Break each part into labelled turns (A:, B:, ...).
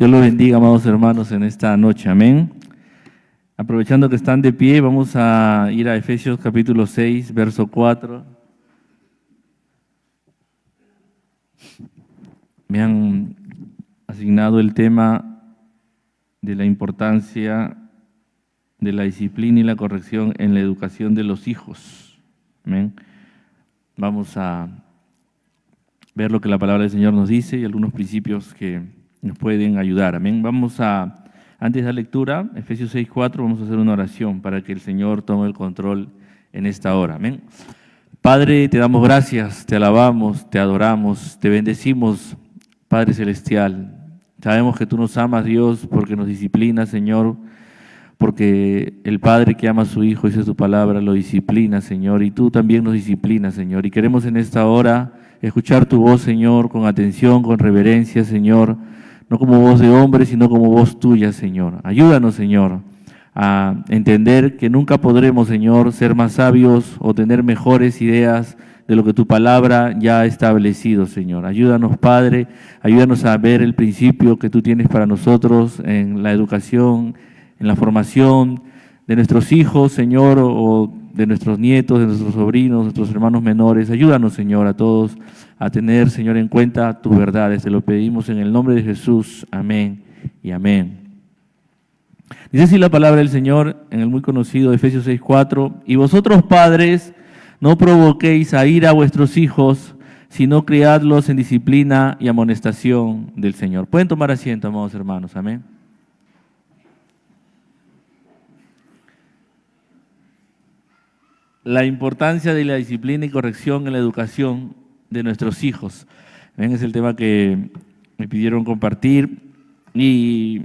A: Dios los bendiga, amados hermanos, en esta noche. Amén. Aprovechando que están de pie, vamos a ir a Efesios capítulo 6, verso 4. Me han asignado el tema de la importancia de la disciplina y la corrección en la educación de los hijos. Amén. Vamos a ver lo que la palabra del Señor nos dice y algunos principios que nos pueden ayudar. Amén. Antes de la lectura, Efesios 6:4, vamos a hacer una oración para que el Señor tome el control en esta hora. Amén. Padre, te damos gracias, te alabamos, te adoramos, te bendecimos, Padre Celestial. Sabemos que tú nos amas, Dios, porque nos disciplinas, Señor, porque el Padre que ama a su Hijo, dice tu palabra, lo disciplina, Señor, y tú también nos disciplinas, Señor. Y queremos en esta hora escuchar tu voz, Señor, con atención, con reverencia, Señor, no como voz de hombre, sino como voz tuya, Señor. Ayúdanos, Señor, a entender que nunca podremos, Señor, ser más sabios o tener mejores ideas de lo que tu palabra ya ha establecido, Señor. Ayúdanos, Padre, ayúdanos a ver el principio que tú tienes para nosotros en la educación, en la formación de nuestros hijos, Señor, o de nuestros nietos, de nuestros sobrinos, nuestros hermanos menores. Ayúdanos, Señor, a todos a tener, Señor, en cuenta tus verdades. Te lo pedimos en el nombre de Jesús. Amén y amén. Dice así la palabra del Señor en el muy conocido Efesios 6:4. Y vosotros, padres, no provoquéis a ira a vuestros hijos, sino criadlos en disciplina y amonestación del Señor. Pueden tomar asiento, amados hermanos. Amén. La importancia de la disciplina y corrección en la educación de nuestros hijos. ¿Ven? Es el tema que me pidieron compartir y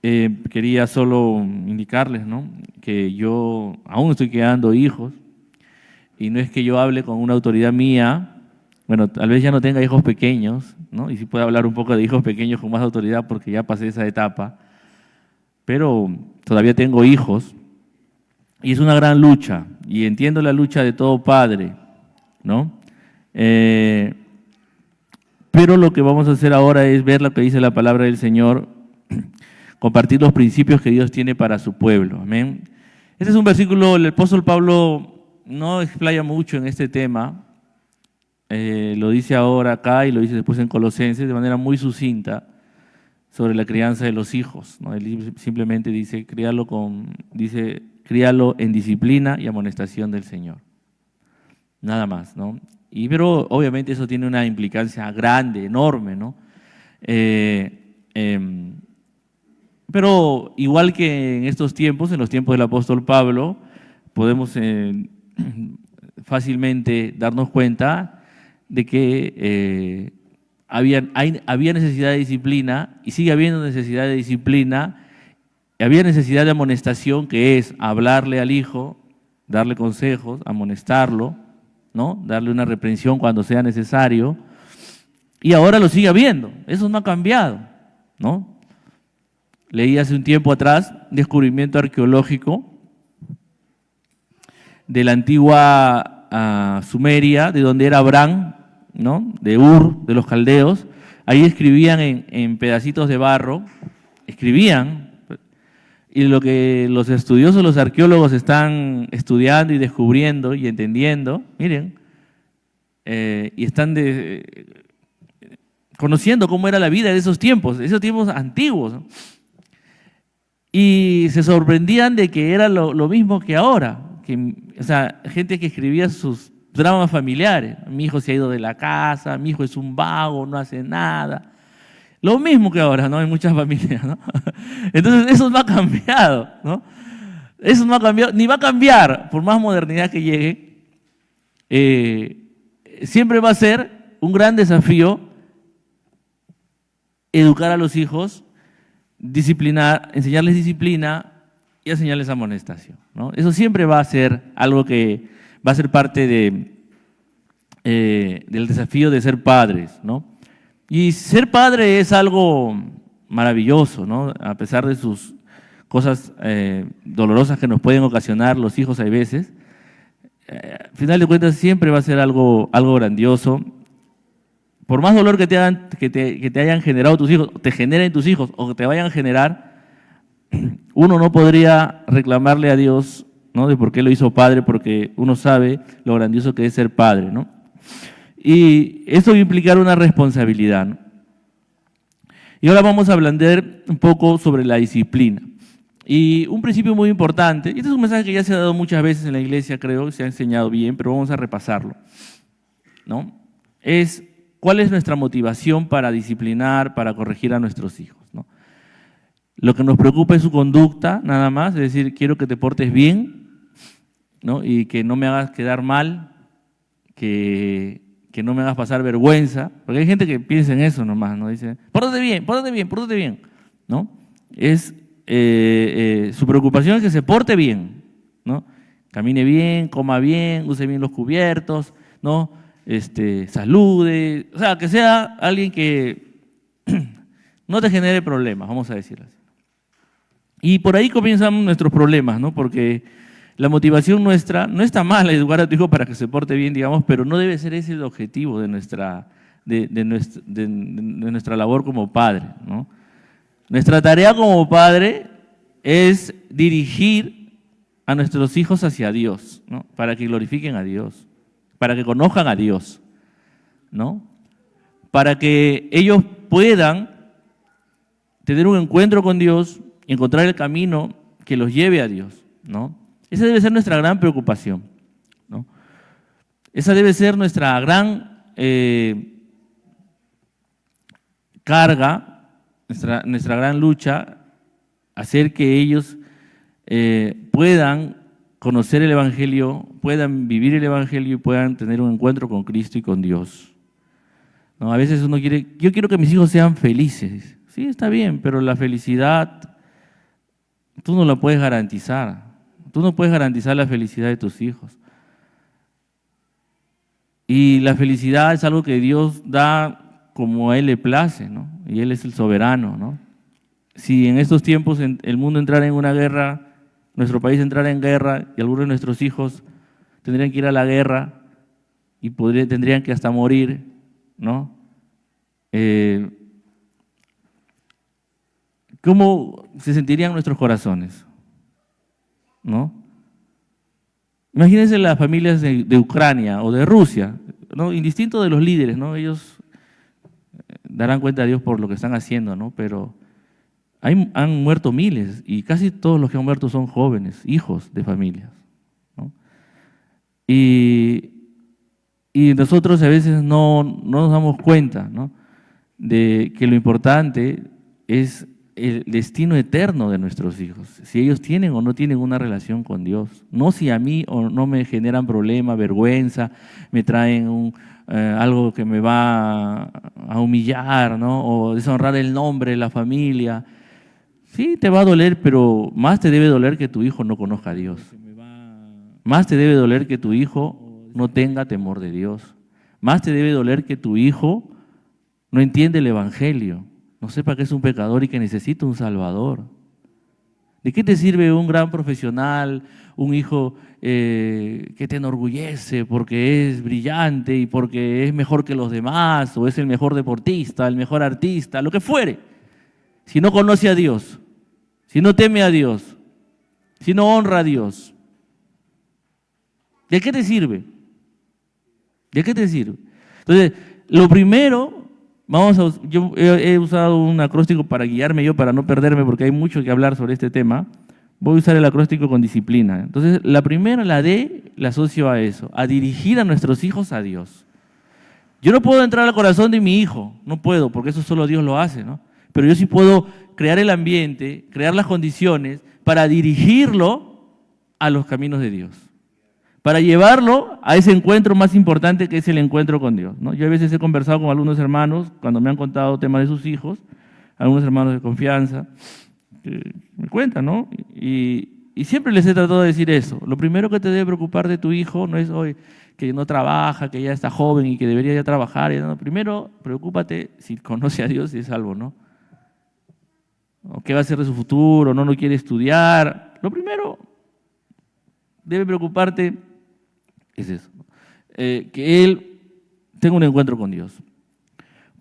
A: quería solo indicarles, ¿no?, que yo aún estoy criando hijos y no es que yo hable con una autoridad mía. Bueno, tal vez ya no tenga hijos pequeños, ¿no?, y sí puedo hablar un poco de hijos pequeños con más autoridad porque ya pasé esa etapa, pero todavía tengo hijos. Y es una gran lucha, y entiendo la lucha de todo padre, ¿no? Pero lo que vamos a hacer ahora es ver lo que dice la palabra del Señor, compartir los principios que Dios tiene para su pueblo. Amén. Este es un versículo, el apóstol Pablo no explaya mucho en este tema, lo dice ahora acá y lo dice después en Colosenses de manera muy sucinta sobre la crianza de los hijos, ¿no? Él simplemente dice, críalo en disciplina y amonestación del Señor. Nada más, ¿no? Pero obviamente eso tiene una implicancia grande, enorme, ¿no? Pero igual que en estos tiempos, en los tiempos del apóstol Pablo, podemos fácilmente darnos cuenta de que había necesidad de disciplina y sigue habiendo necesidad de disciplina. Había necesidad de amonestación, que es hablarle al hijo, darle consejos, amonestarlo, ¿no?, darle una reprensión cuando sea necesario, y ahora lo sigue habiendo. Eso no ha cambiado, ¿no? Leí hace un tiempo atrás un descubrimiento arqueológico de la antigua Sumeria, de donde era Abraham, ¿no?, de Ur, de los caldeos. Ahí escribían en pedacitos de barro, escribían. Y lo que los estudiosos, los arqueólogos están estudiando y descubriendo y entendiendo, miren, y están conociendo cómo era la vida de esos tiempos antiguos, ¿no? Y se sorprendían de que era lo mismo que ahora, o sea, gente que escribía sus dramas familiares. Mi hijo se ha ido de la casa, mi hijo es un vago, no hace nada. Lo mismo que ahora, ¿no?, en muchas familias, ¿no? Entonces eso no ha cambiado, ¿no? Eso no ha cambiado, ni va a cambiar por más modernidad que llegue. Siempre va a ser un gran desafío educar a los hijos, disciplinar, enseñarles disciplina y enseñarles amonestación, ¿no? Eso siempre va a ser algo que va a ser parte del desafío de ser padres, ¿no? Y ser padre es algo maravilloso, ¿no? A pesar de sus cosas dolorosas que nos pueden ocasionar los hijos a veces, al final de cuentas siempre va a ser algo grandioso. por más dolor que te hayan generado tus hijos, te generen tus hijos o que te vayan a generar, uno no podría reclamarle a Dios, ¿no?, de por qué lo hizo padre, porque uno sabe lo grandioso que es ser padre, ¿no? Y esto va a implicar una responsabilidad, ¿no? Y ahora vamos a hablar un poco sobre la disciplina. Y un principio muy importante, y este es un mensaje que ya se ha dado muchas veces en la iglesia, creo, se ha enseñado bien, pero vamos a repasarlo, ¿no? Es cuál es nuestra motivación para disciplinar, para corregir a nuestros hijos, ¿no? Lo que nos preocupa es su conducta, nada más, es decir, quiero que te portes bien, ¿no?, y que no me hagas quedar mal, que no me hagas pasar vergüenza, porque hay gente que piensa en eso nomás, ¿no? Dice, pórtate bien, pórtate bien, pórtate bien, ¿no? Su preocupación es que se porte bien, ¿no? Camine bien, coma bien, use bien los cubiertos, ¿no? Salude, o sea, que sea alguien que no te genere problemas, vamos a decirlo así. Y por ahí comienzan nuestros problemas, ¿no? Porque la motivación nuestra, no está mal educar a tu hijo para que se porte bien, digamos, pero no debe ser ese el objetivo de nuestra labor como padre, ¿no? Nuestra tarea como padre es dirigir a nuestros hijos hacia Dios, ¿no?, para que glorifiquen a Dios, para que conozcan a Dios, ¿no?, para que ellos puedan tener un encuentro con Dios y encontrar el camino que los lleve a Dios, ¿no? Esa debe ser nuestra gran preocupación, ¿no? Esa debe ser nuestra gran carga, nuestra gran lucha, hacer que ellos puedan conocer el Evangelio, puedan vivir el Evangelio y puedan tener un encuentro con Cristo y con Dios, ¿no? A veces uno quiere, yo quiero que mis hijos sean felices. Sí, está bien, pero la felicidad tú no la puedes garantizar. Tú no puedes garantizar la felicidad de tus hijos. Y la felicidad es algo que Dios da como a Él le place, ¿no? Y Él es el soberano, ¿no? Si en estos tiempos el mundo entrara en una guerra, nuestro país entrara en guerra y algunos de nuestros hijos tendrían que ir a la guerra y tendrían que hasta morir, ¿no? ¿Cómo se sentirían nuestros corazones? ¿No? Imagínense las familias de Ucrania o de Rusia, ¿no?, indistinto de los líderes, ¿no? Ellos darán cuenta a Dios por lo que están haciendo, ¿no? Pero han muerto miles y casi todos los que han muerto son jóvenes, hijos de familias, ¿no? Y nosotros a veces no nos damos cuenta, ¿no?, de que lo importante es el destino eterno de nuestros hijos, si ellos tienen o no tienen una relación con Dios, no si a mí o no me generan problema, vergüenza, me traen algo que me va a humillar, ¿no?, o deshonrar el nombre de la familia. Sí, te va a doler, pero más te debe doler que tu hijo no conozca a Dios. Más te debe doler que tu hijo no tenga temor de Dios. Más te debe doler que tu hijo no entiende el Evangelio, no sepa que es un pecador y que necesita un Salvador. ¿De qué te sirve un gran profesional, un hijo que te enorgullece porque es brillante y porque es mejor que los demás, o es el mejor deportista, el mejor artista, lo que fuere, si no conoce a Dios, si no teme a Dios, si no honra a Dios? ¿De qué te sirve? ¿De qué te sirve? Entonces, lo primero... yo he usado un acróstico para guiarme yo, para no perderme, porque hay mucho que hablar sobre este tema. Voy a usar el acróstico con disciplina. Entonces, la primera, la D, la asocio a eso, a dirigir a nuestros hijos a Dios. Yo no puedo entrar al corazón de mi hijo, no puedo, porque eso solo Dios lo hace, ¿no? Pero yo sí puedo crear el ambiente, crear las condiciones para dirigirlo a los caminos de Dios, para llevarlo a ese encuentro más importante que es el encuentro con Dios, ¿no? Yo a veces he conversado con algunos hermanos cuando me han contado temas de sus hijos, algunos hermanos de confianza, que me cuentan, ¿no? Y siempre les he tratado de decir eso. Lo primero que te debe preocupar de tu hijo no es hoy que no trabaja, que ya está joven y que debería ya trabajar. No. Primero, preocúpate si conoce a Dios y es salvo, ¿no? O qué va a hacer de su futuro, no quiere estudiar. Lo primero debe preocuparte es eso, que él tenga un encuentro con Dios.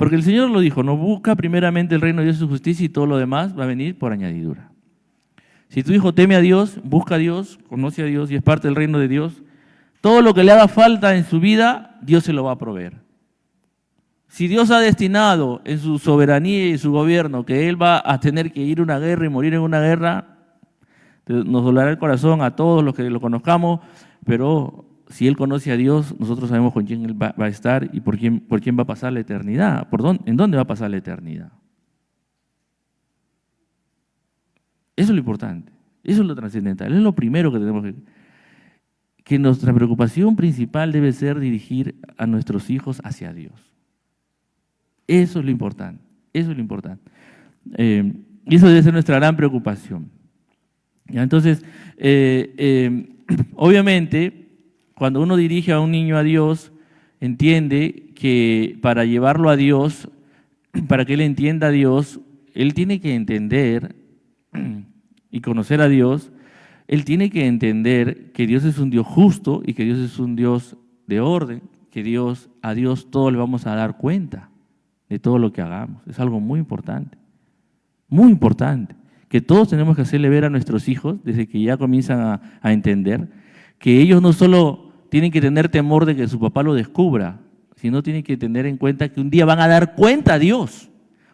A: Porque el Señor lo dijo, no busca primeramente el reino de Dios y su justicia y todo lo demás va a venir por añadidura. Si tu hijo teme a Dios, busca a Dios, conoce a Dios y es parte del reino de Dios, todo lo que le haga falta en su vida, Dios se lo va a proveer. Si Dios ha destinado en su soberanía y su gobierno que Él va a tener que ir a una guerra y morir en una guerra, nos dolerá el corazón a todos los que lo conozcamos, pero si Él conoce a Dios, nosotros sabemos con quién Él va a estar y por quién va a pasar la eternidad, en dónde va a pasar la eternidad. Eso es lo importante, eso es lo trascendental, es lo primero que tenemos que nuestra preocupación principal debe ser dirigir a nuestros hijos hacia Dios. Eso es lo importante, eso es lo importante. Y eso debe ser nuestra gran preocupación. ¿Ya? Entonces, obviamente, cuando uno dirige a un niño a Dios, entiende que para llevarlo a Dios, para que él entienda a Dios, él tiene que entender y conocer a Dios, él tiene que entender que Dios es un Dios justo y que Dios es un Dios de orden, que a Dios todo le vamos a dar cuenta de todo lo que hagamos. Es algo muy importante, que todos tenemos que hacerle ver a nuestros hijos desde que ya comienzan a entender que ellos no solo tienen que tener temor de que su papá lo descubra, sino tienen que tener en cuenta que un día van a dar cuenta a Dios.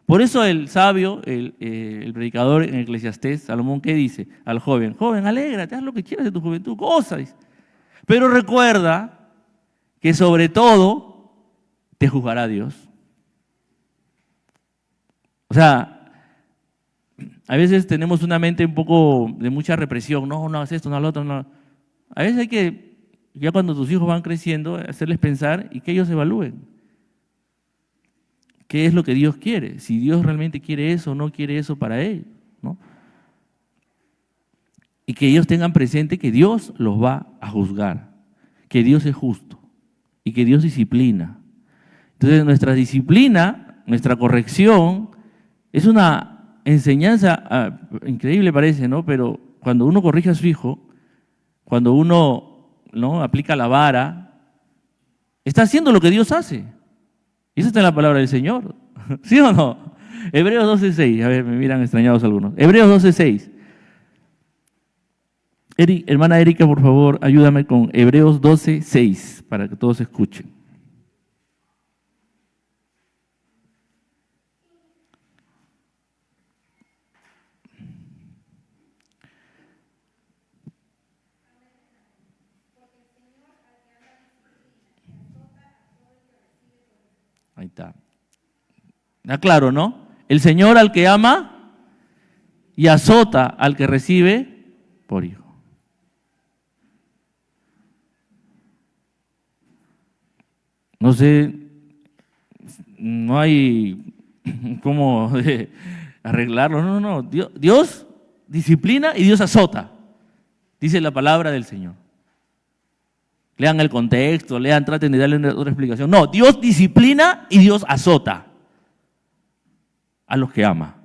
A: Por eso el sabio, el predicador en Eclesiastés, Salomón, ¿qué dice al joven? Joven, alégrate, haz lo que quieras de tu juventud, goza. Pero recuerda que sobre todo te juzgará Dios. O sea, a veces tenemos una mente un poco de mucha represión. No haz esto, no haz lo otro. No. A veces hay que, ya cuando tus hijos van creciendo, hacerles pensar y que ellos evalúen. ¿Qué es lo que Dios quiere? Si Dios realmente quiere eso o no quiere eso para ellos, ¿no? Y que ellos tengan presente que Dios los va a juzgar, que Dios es justo y que Dios disciplina. Entonces nuestra disciplina, nuestra corrección, es una enseñanza increíble parece, ¿no? Pero cuando uno corrige a su hijo, cuando uno, ¿no?, aplica la vara, está haciendo lo que Dios hace. Y eso está en la palabra del Señor. ¿Sí o no? Hebreos 12:6. A ver, me miran extrañados algunos. Hebreos 12:6. Hermana Erika, por favor, ayúdame con Hebreos 12:6 para que todos escuchen. Ahí está. Está claro, ¿no? El Señor al que ama y azota al que recibe por hijo. No sé, no hay cómo arreglarlo. No. Dios disciplina y Dios azota, dice la palabra del Señor. Lean el contexto, traten de darle otra explicación. No, Dios disciplina y Dios azota a los que ama.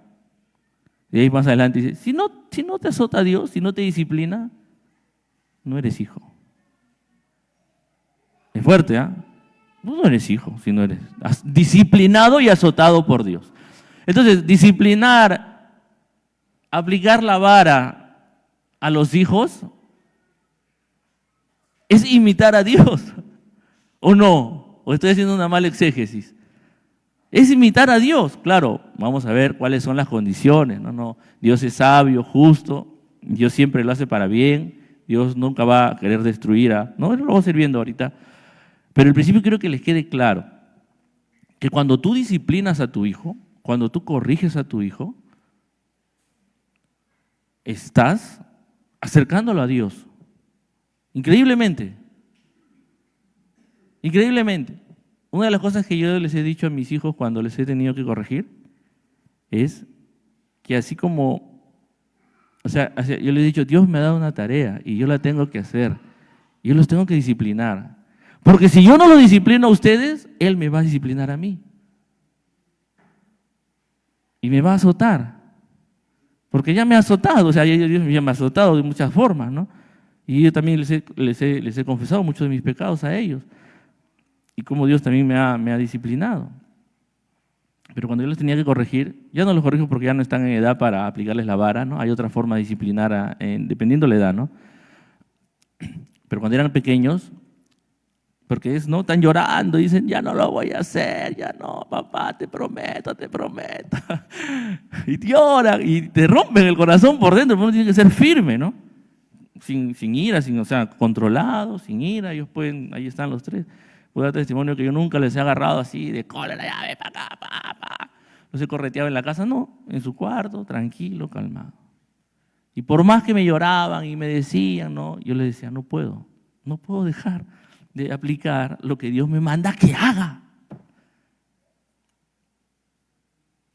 A: Y ahí más adelante dice, si no te azota Dios, si no te disciplina, no eres hijo. Es fuerte, ¿ah? No eres hijo, si no eres disciplinado y azotado por Dios. Entonces, disciplinar, aplicar la vara a los hijos, ¿es imitar a Dios o no? ¿O estoy haciendo una mala exégesis? Es imitar a Dios, claro. Vamos a ver cuáles son las condiciones. No, Dios es sabio, justo. Dios siempre lo hace para bien. Dios nunca va a querer destruir no, lo vamos a ir viendo ahorita. Pero al principio quiero que les quede claro que cuando tú disciplinas a tu hijo, cuando tú corriges a tu hijo, estás acercándolo a Dios. Increíblemente. Una de las cosas que yo les he dicho a mis hijos cuando les he tenido que corregir es que así como, yo les he dicho, Dios me ha dado una tarea y yo la tengo que hacer. Yo los tengo que disciplinar. Porque si yo no lo disciplino a ustedes, Él me va a disciplinar a mí. Y me va a azotar. Porque ya me ha azotado, Dios ya me ha azotado de muchas formas, ¿no? Y yo también les he confesado muchos de mis pecados a ellos. Y como Dios también me ha disciplinado. Pero cuando yo les tenía que corregir, ya no los corrijo porque ya no están en edad para aplicarles la vara, ¿no? Hay otra forma de disciplinar dependiendo de la edad, ¿no? Pero cuando eran pequeños, porque ¿no? Están llorando, dicen, ya no lo voy a hacer, ya no, papá, te prometo, te prometo. Y te lloran y te rompen el corazón por dentro, pero uno tiene que ser firme, ¿no? Sin ira, o sea, controlado, sin ira, ellos pueden, ahí están los tres. Puedo dar testimonio que yo nunca les he agarrado así de cola la llave para acá, pa. No se correteaba en la casa, no, en su cuarto, tranquilo, calmado. Y por más que me lloraban y me decían, no, yo les decía, no puedo dejar de aplicar lo que Dios me manda que haga.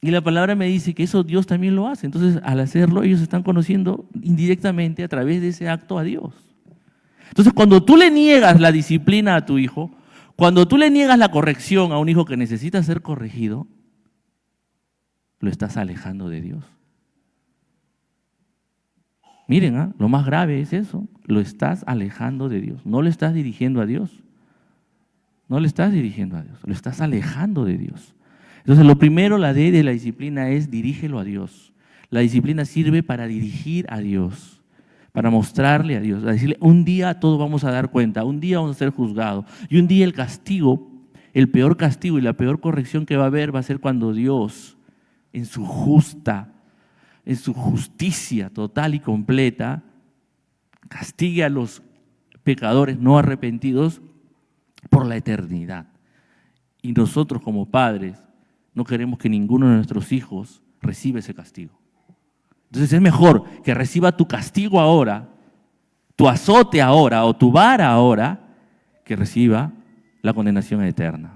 A: Y la palabra me dice que eso Dios también lo hace. Entonces, al hacerlo, ellos están conociendo indirectamente a través de ese acto a Dios. Entonces, cuando tú le niegas la disciplina a tu hijo, cuando tú le niegas la corrección a un hijo que necesita ser corregido, lo estás alejando de Dios. Miren, lo más grave es eso, lo estás alejando de Dios, no le estás dirigiendo a Dios. No le estás dirigiendo a Dios, lo estás alejando de Dios. Entonces, lo primero, la D de la disciplina es dirígelo a Dios. La disciplina sirve para dirigir a Dios, para mostrarle a Dios, a decirle, un día todos vamos a dar cuenta, un día vamos a ser juzgados, y un día el castigo, el peor castigo y la peor corrección que va a haber va a ser cuando Dios, en su justicia total y completa, castigue a los pecadores no arrepentidos por la eternidad. Y nosotros como padres no queremos que ninguno de nuestros hijos reciba ese castigo. Entonces es mejor que reciba tu castigo ahora, tu azote ahora o tu vara ahora, que reciba la condenación eterna.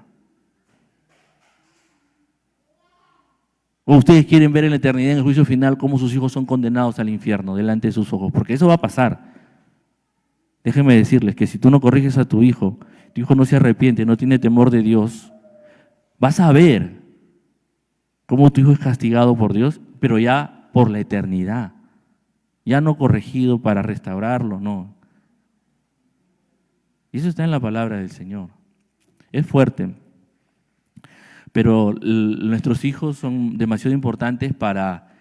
A: ¿O ustedes quieren ver en la eternidad, en el juicio final, cómo sus hijos son condenados al infierno delante de sus ojos? Porque eso va a pasar. Déjenme decirles que si tú no corriges a tu hijo no se arrepiente, no tiene temor de Dios, vas a ver cómo tu hijo es castigado por Dios, pero ya por la eternidad. Ya no corregido para restaurarlo, no. Y eso está en la palabra del Señor. Es fuerte. Pero nuestros hijos son demasiado importantes para,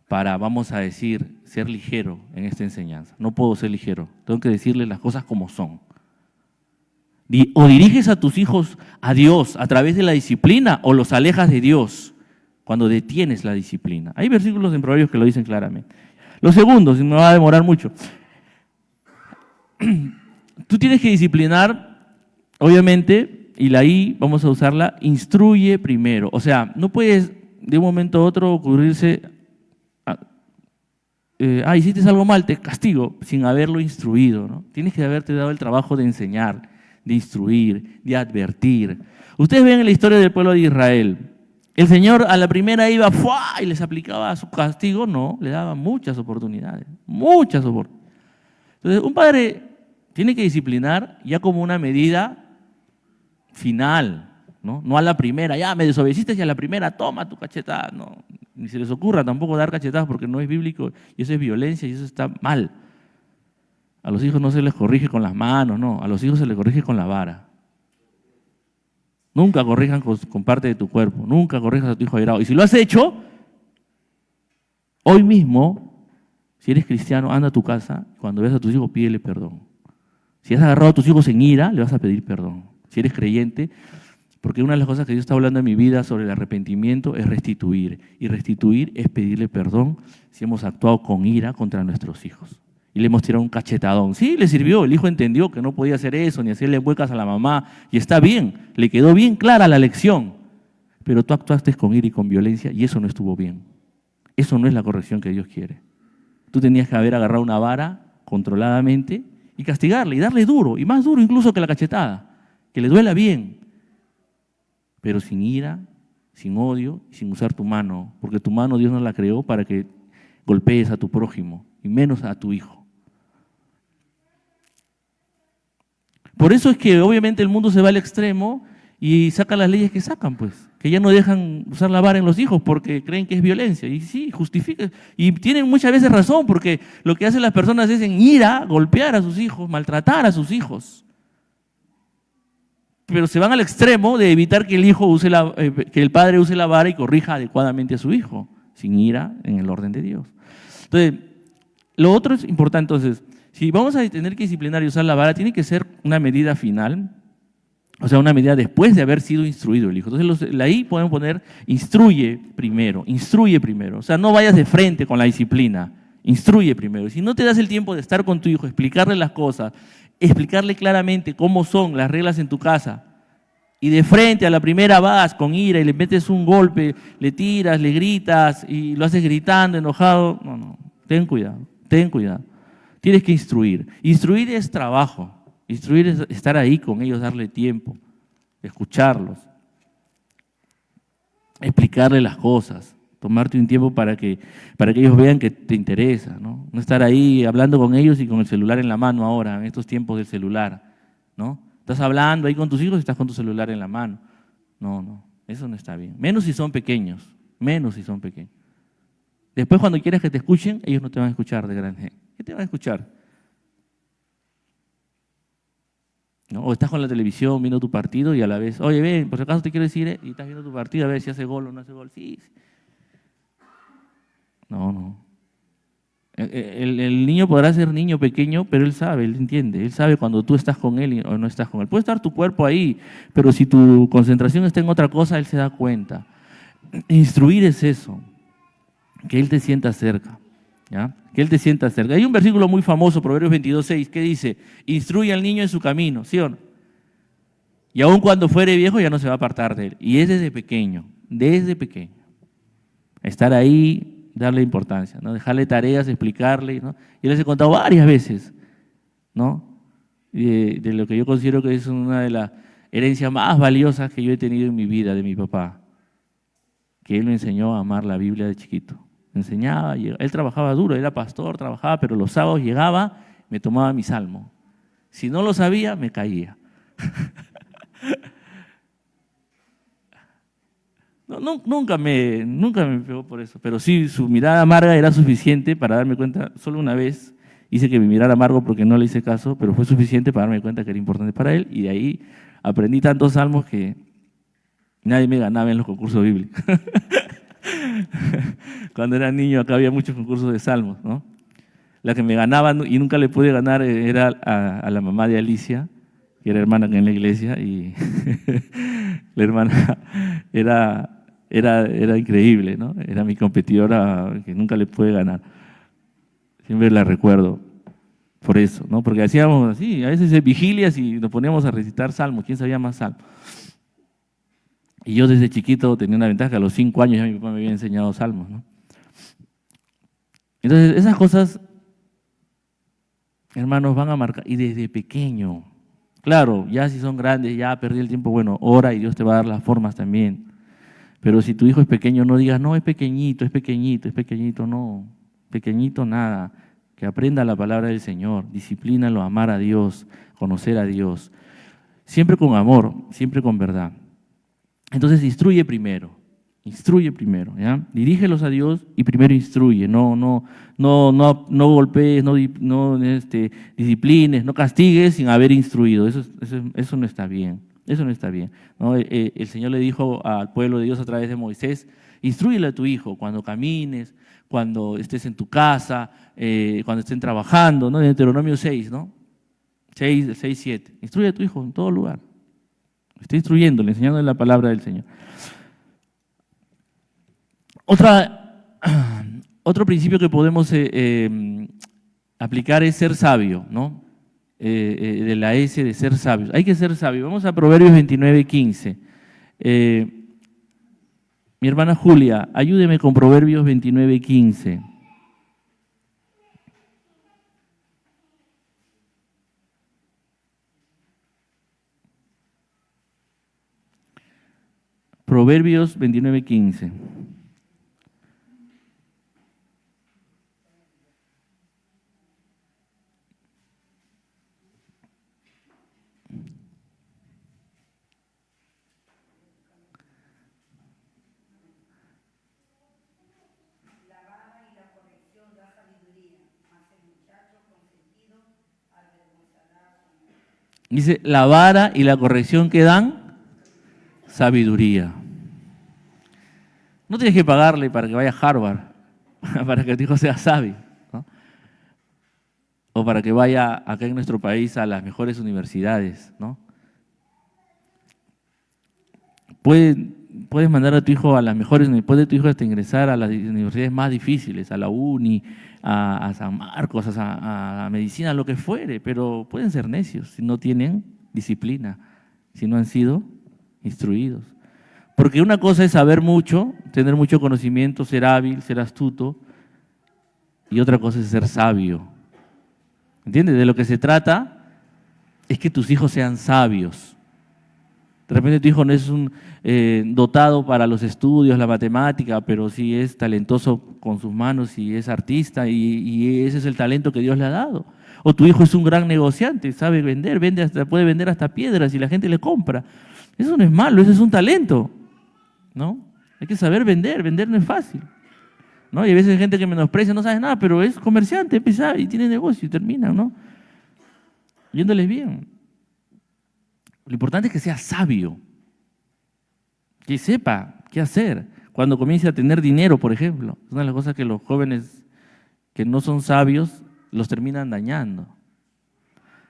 A: vamos a decir, ser ligero en esta enseñanza. No puedo ser ligero, tengo que decirles las cosas como son. O diriges a tus hijos a Dios a través de la disciplina o los alejas de Dios cuando detienes la disciplina. Hay versículos en Proverbios que lo dicen claramente. Lo segundo, si me va a demorar mucho, tú tienes que disciplinar, obviamente, y la I, vamos a usarla, instruye primero. O sea, no puedes de un momento a otro ocurrirse, hiciste algo mal, te castigo, sin haberlo instruido, ¿no? Tienes que haberte dado el trabajo de enseñar, de instruir, de advertir. Ustedes ven en la historia del pueblo de Israel, el Señor a la primera iba y les aplicaba su castigo, no, le daba muchas oportunidades, muchas oportunidades. Entonces, un padre tiene que disciplinar ya como una medida final, ¿no? A la primera, ya me desobedeciste y a la primera toma tu cachetada, no, ni se les ocurra tampoco dar cachetadas porque no es bíblico y eso es violencia y eso está mal. A los hijos no se les corrige con las manos, no, a los hijos se les corrige con la vara. Nunca corrijan con parte de tu cuerpo, nunca corrijas a tu hijo airado. Y si lo has hecho, hoy mismo, si eres cristiano, anda a tu casa, cuando veas a tus hijos pídele perdón. Si has agarrado a tus hijos en ira, le vas a pedir perdón. Si eres creyente, porque una de las cosas que Dios está hablando en mi vida sobre el arrepentimiento es restituir. Y restituir es pedirle perdón si hemos actuado con ira contra nuestros hijos. Y le hemos tirado un cachetadón. Sí, le sirvió, el hijo entendió que no podía hacer eso, ni hacerle huecas a la mamá, y está bien, le quedó bien clara la lección. Pero tú actuaste con ira y con violencia y eso no estuvo bien. Eso no es la corrección que Dios quiere. Tú tenías que haber agarrado una vara controladamente y castigarle, y darle duro, y más duro incluso que la cachetada. Que le duela bien, pero sin ira, sin odio y sin usar tu mano, porque tu mano Dios no la creó para que golpees a tu prójimo, y menos a tu hijo. Por eso es que obviamente el mundo se va al extremo y saca las leyes que sacan, pues, que ya no dejan usar la vara en los hijos porque creen que es violencia. Y sí, justifica, y tienen muchas veces razón, porque lo que hacen las personas es en ira golpear a sus hijos, maltratar a sus hijos. pero se van al extremo de evitar que el hijo que el padre use la vara y corrija adecuadamente a su hijo, sin ira, en el orden de Dios. Entonces, lo otro es importante. Entonces, si vamos a tener que disciplinar y usar la vara, tiene que ser una medida final, o sea, una medida después de haber sido instruido el hijo. Entonces, ahí podemos poner instruye primero. O sea, no vayas de frente con la disciplina, instruye primero. Si no te das el tiempo de estar con tu hijo, explicarle las cosas, explicarle claramente cómo son las reglas en tu casa, y de frente a la primera vas con ira y le metes un golpe, le tiras, le gritas y lo haces gritando, enojado, no, ten cuidado, ten cuidado. Tienes que instruir. Instruir es trabajo. Instruir es estar ahí con ellos, darle tiempo, escucharlos, explicarles las cosas, tomarte un tiempo para que ellos vean que te interesa, ¿no? No estar ahí hablando con ellos y con el celular en la mano ahora, en estos tiempos del celular, ¿no? Estás hablando ahí con tus hijos y estás con tu celular en la mano. No, eso no está bien. Menos si son pequeños, menos si son pequeños. Después cuando quieras que te escuchen, ellos no te van a escuchar de grande. ¿Qué te van a escuchar? ¿No? O estás con la televisión viendo tu partido y a la vez, oye, ven, por si acaso te quiero decir, y estás viendo tu partido a ver si hace gol o no hace gol. Sí. No. El niño podrá ser niño pequeño, pero él sabe, él entiende, él sabe cuando tú estás con él o no estás con él. Puede estar tu cuerpo ahí, pero si tu concentración está en otra cosa, él se da cuenta. Instruir es eso, que él te sienta cerca, ¿ya? Que él te sienta cerca. Hay un versículo muy famoso, Proverbios 22:6, que dice, instruye al niño en su camino, ¿sí o no? Y aun cuando fuere viejo ya no se va a apartar de él. Y es desde pequeño. Estar ahí, darle importancia, ¿no? Dejarle tareas, explicarle, ¿no? Yo les he contado varias veces, ¿no? De lo que yo considero que es una de las herencias más valiosas que yo he tenido en mi vida de mi papá, que él me enseñó a amar la Biblia de chiquito. Me enseñaba, él trabajaba duro, era pastor, trabajaba, pero los sábados llegaba, me tomaba mi salmo. Si no lo sabía, me caía. Nunca me pegó por eso, pero sí, su mirada amarga era suficiente para darme cuenta. Solo una vez hice que me mirara amargo porque no le hice caso, pero fue suficiente para darme cuenta que era importante para él, y de ahí aprendí tantos salmos que nadie me ganaba en los concursos bíblicos. Cuando era niño acá había muchos concursos de salmos, ¿no? La que me ganaba y nunca le pude ganar era a la mamá de Alicia, que era hermana en la iglesia, y la hermana era increíble, ¿no? Era mi competidora que nunca le pude ganar. Siempre la recuerdo por eso, ¿no? Porque hacíamos así, a veces vigilias y nos poníamos a recitar salmos, ¿quién sabía más salmos? Y yo desde chiquito tenía una ventaja, a los 5 años ya mi papá me había enseñado salmos, ¿no? Entonces, esas cosas, hermanos, van a marcar, y desde pequeño. Claro, ya si son grandes, ya perdí el tiempo, bueno, ora y Dios te va a dar las formas también. Pero si tu hijo es pequeño, no digas, no, es pequeñito, no, pequeñito nada. Que aprenda la palabra del Señor, disciplínalo a amar a Dios, conocer a Dios. Siempre con amor, siempre con verdad. Entonces instruye primero, ¿ya? Dirígelos a Dios y primero instruye, no golpees, no disciplines, no castigues sin haber instruido. Eso no está bien. Eso no está bien, ¿no? El Señor le dijo al pueblo de Dios a través de Moisés, instrúyele a tu hijo cuando camines, cuando estés en tu casa, cuando estén trabajando, ¿no? En Deuteronomio 6, ¿no? 6, 7. Instruye a tu hijo en todo lugar. Está instruyéndole, enseñándole la palabra del Señor. Otro principio que podemos aplicar es ser sabio, ¿no? De la S de ser sabios. Hay que ser sabios. Vamos a Proverbios 29:15. Mi hermana Julia, ayúdeme con Proverbios 29:15. Proverbios 29:15. Dice, la vara y la corrección que dan, sabiduría. No tienes que pagarle para que vaya a Harvard, para que tu hijo sea sabio, ¿no? O para que vaya acá en nuestro país a las mejores universidades, ¿no? Puedes mandar a tu hijo a las mejores, puede tu hijo hasta ingresar a las universidades más difíciles, a la UNI, a San Marcos, a medicina, lo que fuere, pero pueden ser necios si no tienen disciplina, si no han sido instruidos. Porque una cosa es saber mucho, tener mucho conocimiento, ser hábil, ser astuto, y otra cosa es ser sabio. ¿Entiendes? De lo que se trata es que tus hijos sean sabios. De repente tu hijo no es un dotado para los estudios, la matemática, pero sí es talentoso con sus manos y es artista y ese es el talento que Dios le ha dado. O tu hijo es un gran negociante, sabe vender, puede vender hasta piedras y la gente le compra. Eso no es malo, eso es un talento, ¿no? Hay que saber vender no es fácil, ¿no? Y a veces hay gente que menosprecia, no sabe nada, pero es comerciante, sabe, y tiene negocio y termina, ¿no? Yéndoles bien. Lo importante es que sea sabio, que sepa qué hacer. Cuando comience a tener dinero, por ejemplo, es una de las cosas que los jóvenes que no son sabios los terminan dañando.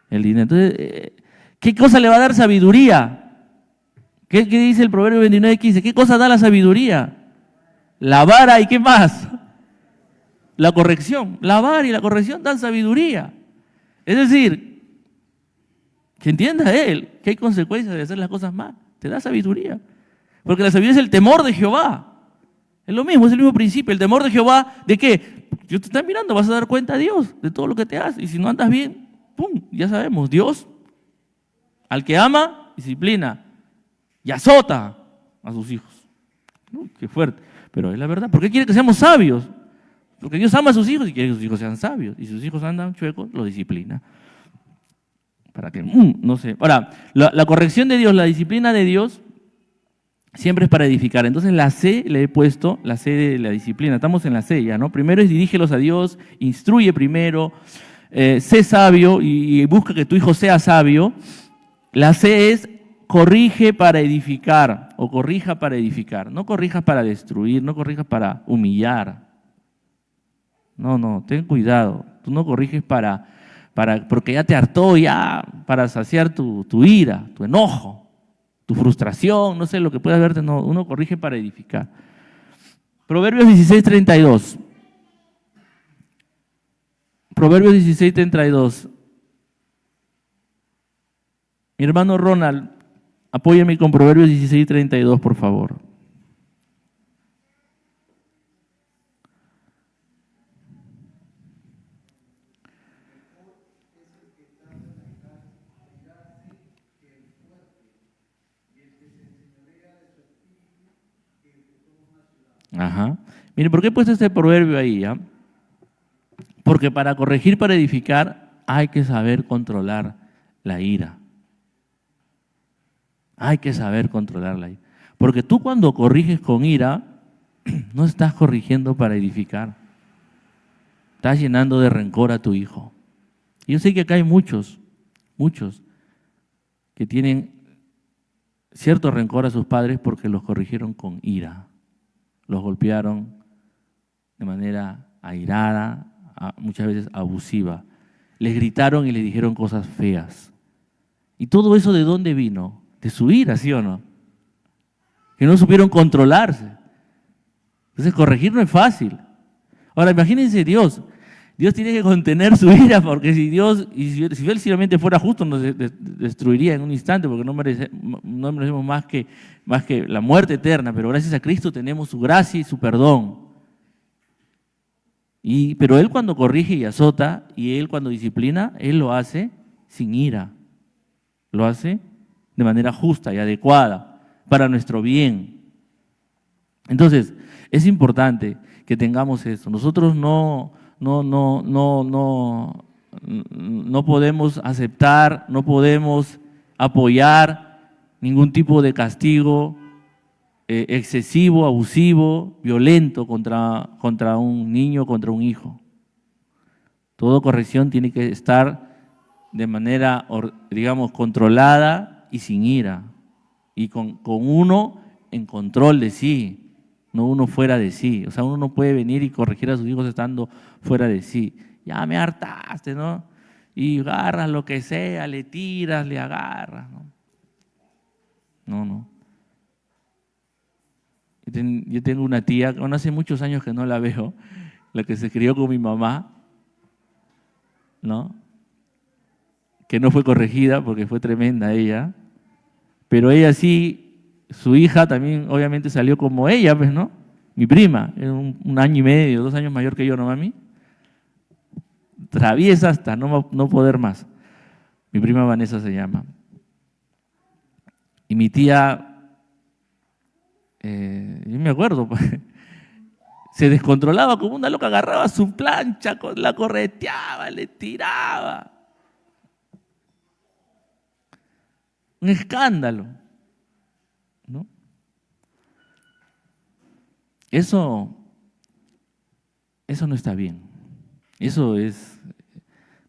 A: El dinero. Entonces, ¿qué cosa le va a dar sabiduría? ¿Qué dice el Proverbio 29:15? ¿Qué cosa da la sabiduría? La vara y ¿qué más? La corrección. La vara y la corrección dan sabiduría. Es decir, que entienda él que hay consecuencias de hacer las cosas mal. Te da sabiduría. Porque la sabiduría es el temor de Jehová. Es lo mismo, es el mismo principio. El temor de Jehová, ¿de qué? Dios te está mirando, vas a dar cuenta a Dios de todo lo que te hace. Y si no andas bien, ¡pum! Ya sabemos, Dios, al que ama, disciplina y azota a sus hijos. Qué fuerte. Pero es la verdad. ¿Por qué quiere que seamos sabios? Porque Dios ama a sus hijos y quiere que sus hijos sean sabios. Y si sus hijos andan chuecos, los disciplina. Para que, no sé. Ahora, la corrección de Dios, la disciplina de Dios, siempre es para edificar. Entonces la C le he puesto, la C de la disciplina. Estamos en la C ya, ¿no? Primero es dirígelos a Dios, instruye primero, sé sabio y busca que tu hijo sea sabio. La C es corrige para edificar o corrija para edificar. No corrijas para destruir, no corrijas para humillar. No, ten cuidado. Tú no corriges porque ya te hartó, ya para saciar tu ira, tu enojo, tu frustración, no sé lo que puedas verte, no, uno corrige para edificar. Proverbios 16:32. Proverbios 16:32. Mi hermano Ronald, apóyame con Proverbios 16:32, por favor. Ajá. Mire, ¿por qué he puesto este proverbio ahí? ¿Ya? Porque para corregir, para edificar, hay que saber controlar la ira. Hay que saber controlar la ira. Porque tú cuando corriges con ira, no estás corrigiendo para edificar. Estás llenando de rencor a tu hijo. Y yo sé que acá hay muchos que tienen cierto rencor a sus padres porque los corrigieron con ira. Los golpearon de manera airada, muchas veces abusiva. Les gritaron y les dijeron cosas feas. ¿Y todo eso de dónde vino? De su ira, ¿sí o no? Que no supieron controlarse. Entonces corregir no es fácil. Ahora imagínense Dios. Dios tiene que contener su ira porque si Él simplemente fuera justo nos destruiría en un instante porque no merecemos más que la muerte eterna, pero gracias a Cristo tenemos su gracia y su perdón. Pero Él cuando corrige y azota y Él cuando disciplina, Él lo hace sin ira, lo hace de manera justa y adecuada para nuestro bien. Entonces, es importante que tengamos eso. Nosotros no podemos aceptar, no podemos apoyar ningún tipo de castigo excesivo, abusivo, violento contra un niño, contra un hijo. Toda corrección tiene que estar de manera, digamos, controlada y sin ira. Y con uno en control de sí, no uno fuera de sí. O sea, uno no puede venir y corregir a sus hijos estando fuera de sí. Ya me hartaste, ¿no? Y agarras lo que sea, le tiras, le agarras, ¿no? No. Yo tengo una tía, bueno, hace muchos años que no la veo, la que se crió con mi mamá, ¿no? Que no fue corregida porque fue tremenda ella, pero ella sí, su hija también obviamente salió como ella, pues, ¿no? Mi prima, era un año y medio, 2 años mayor que yo, ¿no, mami? Traviesa hasta no poder más. Mi prima Vanessa se llama. Y mi tía, yo me acuerdo, pues, se descontrolaba como una loca, agarraba su plancha, la correteaba, le tiraba. Un escándalo, ¿no? Eso no está bien. Eso es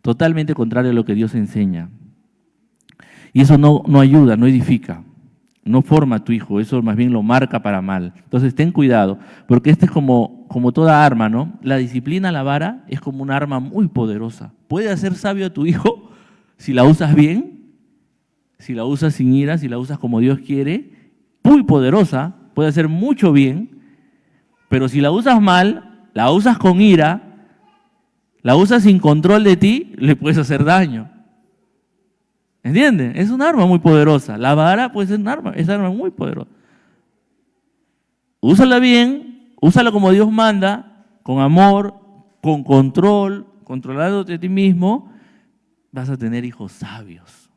A: totalmente contrario a lo que Dios enseña. Y eso no ayuda, no edifica, no forma a tu hijo, eso más bien lo marca para mal. Entonces ten cuidado, porque este es como toda arma, ¿no? La disciplina, la vara, es como un arma muy poderosa. Puede hacer sabio a tu hijo si la usas bien, si la usas sin ira, si la usas como Dios quiere, muy poderosa, puede hacer mucho bien, pero si la usas mal, la usas con ira, la usas sin control de ti, le puedes hacer daño. ¿Entienden? Es un arma muy poderosa. La vara puede ser un arma muy poderosa. Úsala bien, úsala como Dios manda, con amor, con control, controlándote a ti mismo, vas a tener hijos sabios.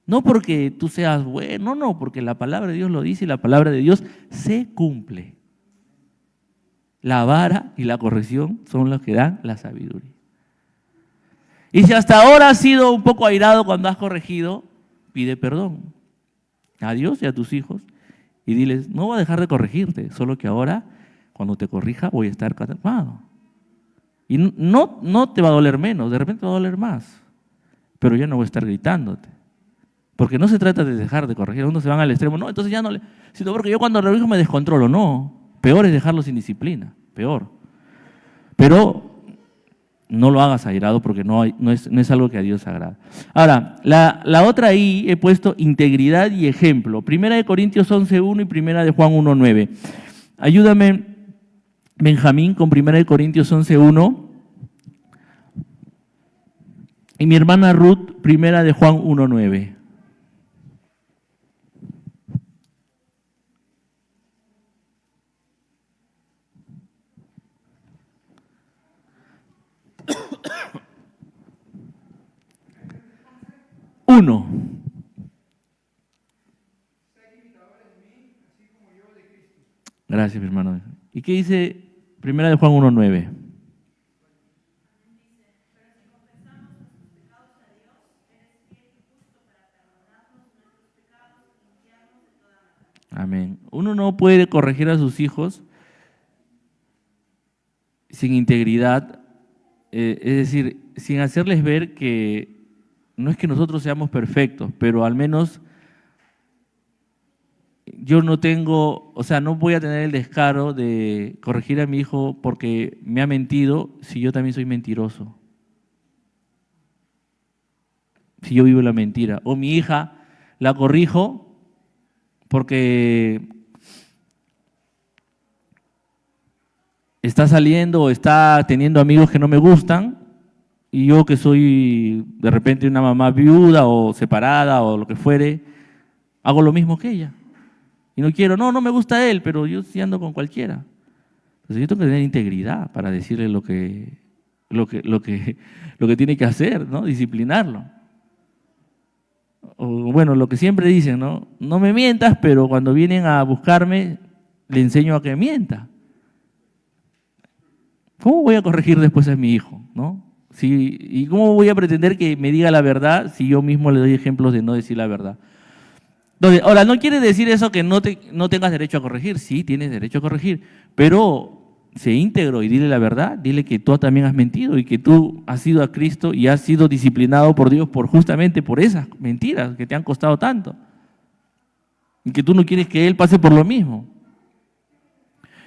A: No porque tú seas bueno, no, porque la palabra de Dios lo dice y la palabra de Dios se cumple. La vara y la corrección son los que dan la sabiduría. Y si hasta ahora has sido un poco airado cuando has corregido, pide perdón a Dios y a tus hijos y diles, no voy a dejar de corregirte, solo que ahora, cuando te corrija, voy a estar calmado. Y no te va a doler menos, de repente te va a doler más, pero yo no voy a estar gritándote. Porque no se trata de dejar de corregir, uno se van al extremo, no, entonces ya no le... Sino porque yo cuando corrijo me descontrolo, no. Peor es dejarlo sin disciplina, peor. Pero no lo hagas airado porque no es algo que a Dios agrada. Ahora, la otra ahí he puesto integridad y ejemplo. Primera de Corintios 11:1 y primera de Juan 1:9. Ayúdame, Benjamín, con primera de Corintios 11:1. Y mi hermana Ruth, primera de Juan 1:9. Uno. Gracias, mi hermano. ¿Y qué dice primera de Juan 1:9? Amén. Uno no puede corregir a sus hijos sin integridad, es decir, sin hacerles ver que no es que nosotros seamos perfectos, pero al menos yo no tengo, o sea, no voy a tener el descaro de corregir a mi hijo porque me ha mentido si yo también soy mentiroso. Si yo vivo la mentira. O mi hija la corrijo porque está saliendo o está teniendo amigos que no me gustan y yo que soy de repente una mamá viuda o separada o lo que fuere, hago lo mismo que ella. Y no quiero, no me gusta él, pero yo sí ando con cualquiera. Entonces yo tengo que tener integridad para decirle lo que tiene que hacer, ¿no? Disciplinarlo. O bueno, lo que siempre dicen, ¿no? No me mientas, pero cuando vienen a buscarme, le enseño a que mienta. ¿Cómo voy a corregir después a mi hijo, no? ¿Y cómo voy a pretender que me diga la verdad si yo mismo le doy ejemplos de no decir la verdad? Entonces, ahora, no quiere decir eso que no tengas derecho a corregir. Sí, tienes derecho a corregir, pero sé íntegro y dile la verdad, dile que tú también has mentido y que tú has ido a Cristo y has sido disciplinado por Dios justamente por esas mentiras que te han costado tanto. Y que tú no quieres que Él pase por lo mismo.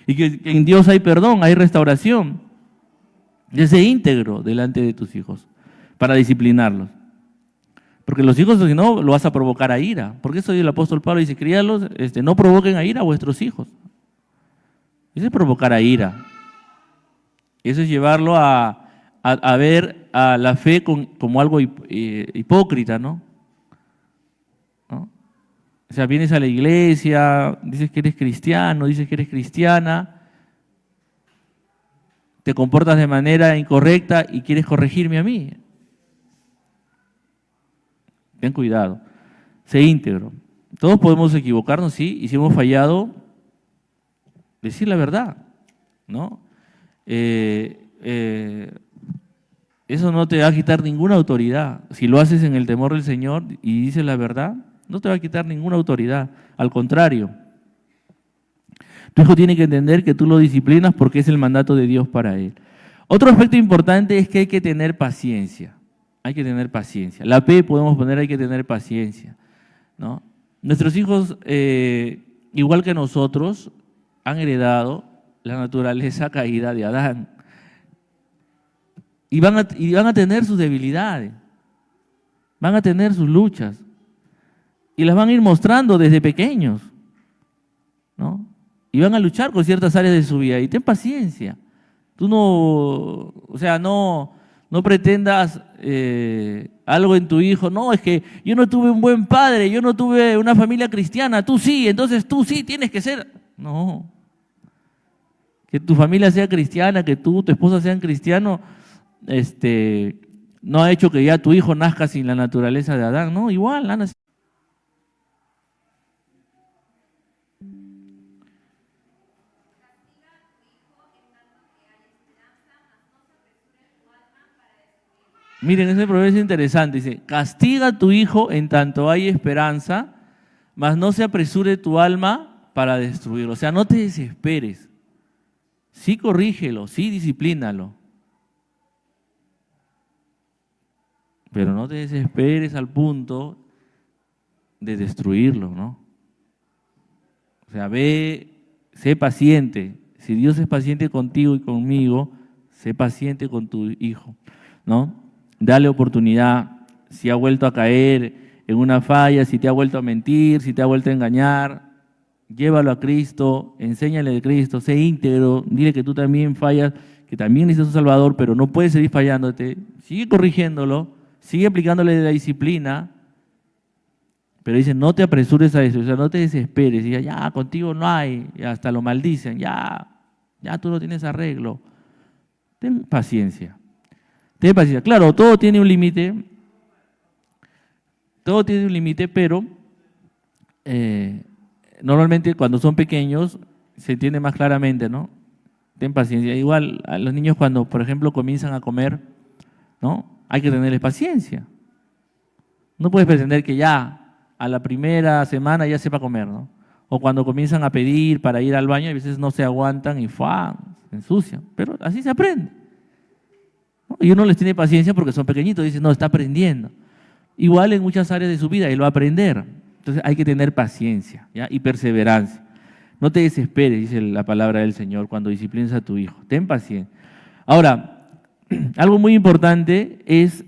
A: Y que en Dios hay perdón, hay restauración. Sé íntegro delante de tus hijos para disciplinarlos. Porque los hijos, si no, lo vas a provocar a ira. Por eso el apóstol Pablo dice, críalos, no provoquen a ira a vuestros hijos. Eso es provocar a ira. Eso es llevarlo a ver a la fe como algo hipócrita, ¿no? O sea, vienes a la iglesia, dices que eres cristiano, dices que eres cristiana, te comportas de manera incorrecta y quieres corregirme a mí. Ten cuidado, sé íntegro. Todos podemos equivocarnos, sí, y si hemos fallado, decir la verdad, ¿no? Eso no te va a quitar ninguna autoridad. Si lo haces en el temor del Señor y dices la verdad, no te va a quitar ninguna autoridad. Al contrario, tu hijo tiene que entender que tú lo disciplinas porque es el mandato de Dios para él. Otro aspecto importante es que hay que tener paciencia. Hay que tener paciencia. La P podemos poner hay que tener paciencia, ¿no? Nuestros hijos, igual que nosotros, han heredado la naturaleza caída de Adán. Y van a tener sus debilidades, van a tener sus luchas, y las van a ir mostrando desde pequeños, ¿no? Y van a luchar con ciertas áreas de su vida, y ten paciencia. Tú no pretendas algo en tu hijo, no, es que yo no tuve un buen padre, yo no tuve una familia cristiana, tú sí, entonces tú sí tienes que ser. No. Que tu familia sea cristiana, que tú, tu esposa sean cristianos, no ha hecho que ya tu hijo nazca sin la naturaleza de Adán, no, igual, ha nacido. Miren, ese proverbio es interesante, dice, castiga a tu hijo en tanto hay esperanza, mas no se apresure tu alma para destruirlo. O sea, no te desesperes. Sí corrígelo, sí disciplínalo. Pero no te desesperes al punto de destruirlo, ¿no? O sea, sé paciente. Si Dios es paciente contigo y conmigo, sé paciente con tu hijo, ¿no? Dale oportunidad. Si ha vuelto a caer en una falla, si te ha vuelto a mentir, si te ha vuelto a engañar, llévalo a Cristo, enséñale de Cristo, sé íntegro, dile que tú también fallas, que también necesitas un Salvador, pero no puedes seguir fallándote. Sigue corrigiéndolo, sigue aplicándole la disciplina, pero dice, no te apresures a eso, o sea, no te desesperes, y ya, contigo no hay, y hasta lo maldicen, ya tú no tienes arreglo. Ten paciencia. Ten paciencia. Claro, todo tiene un límite, pero normalmente cuando son pequeños se entiende más claramente, ¿no? Ten paciencia. Igual a los niños cuando, por ejemplo, comienzan a comer, ¿no? Hay que tenerles paciencia. No puedes pretender que ya a la primera semana ya sepa comer, ¿no? O cuando comienzan a pedir para ir al baño, a veces no se aguantan y se ensucian. Pero así se aprende, ¿no? Y uno les tiene paciencia porque son pequeñitos, dicen, no, está aprendiendo. Igual en muchas áreas de su vida, él va a aprender. Entonces hay que tener paciencia, ¿ya? Y perseverancia. No te desesperes, dice la palabra del Señor, cuando disciplines a tu hijo. Ten paciencia. Ahora, algo muy importante es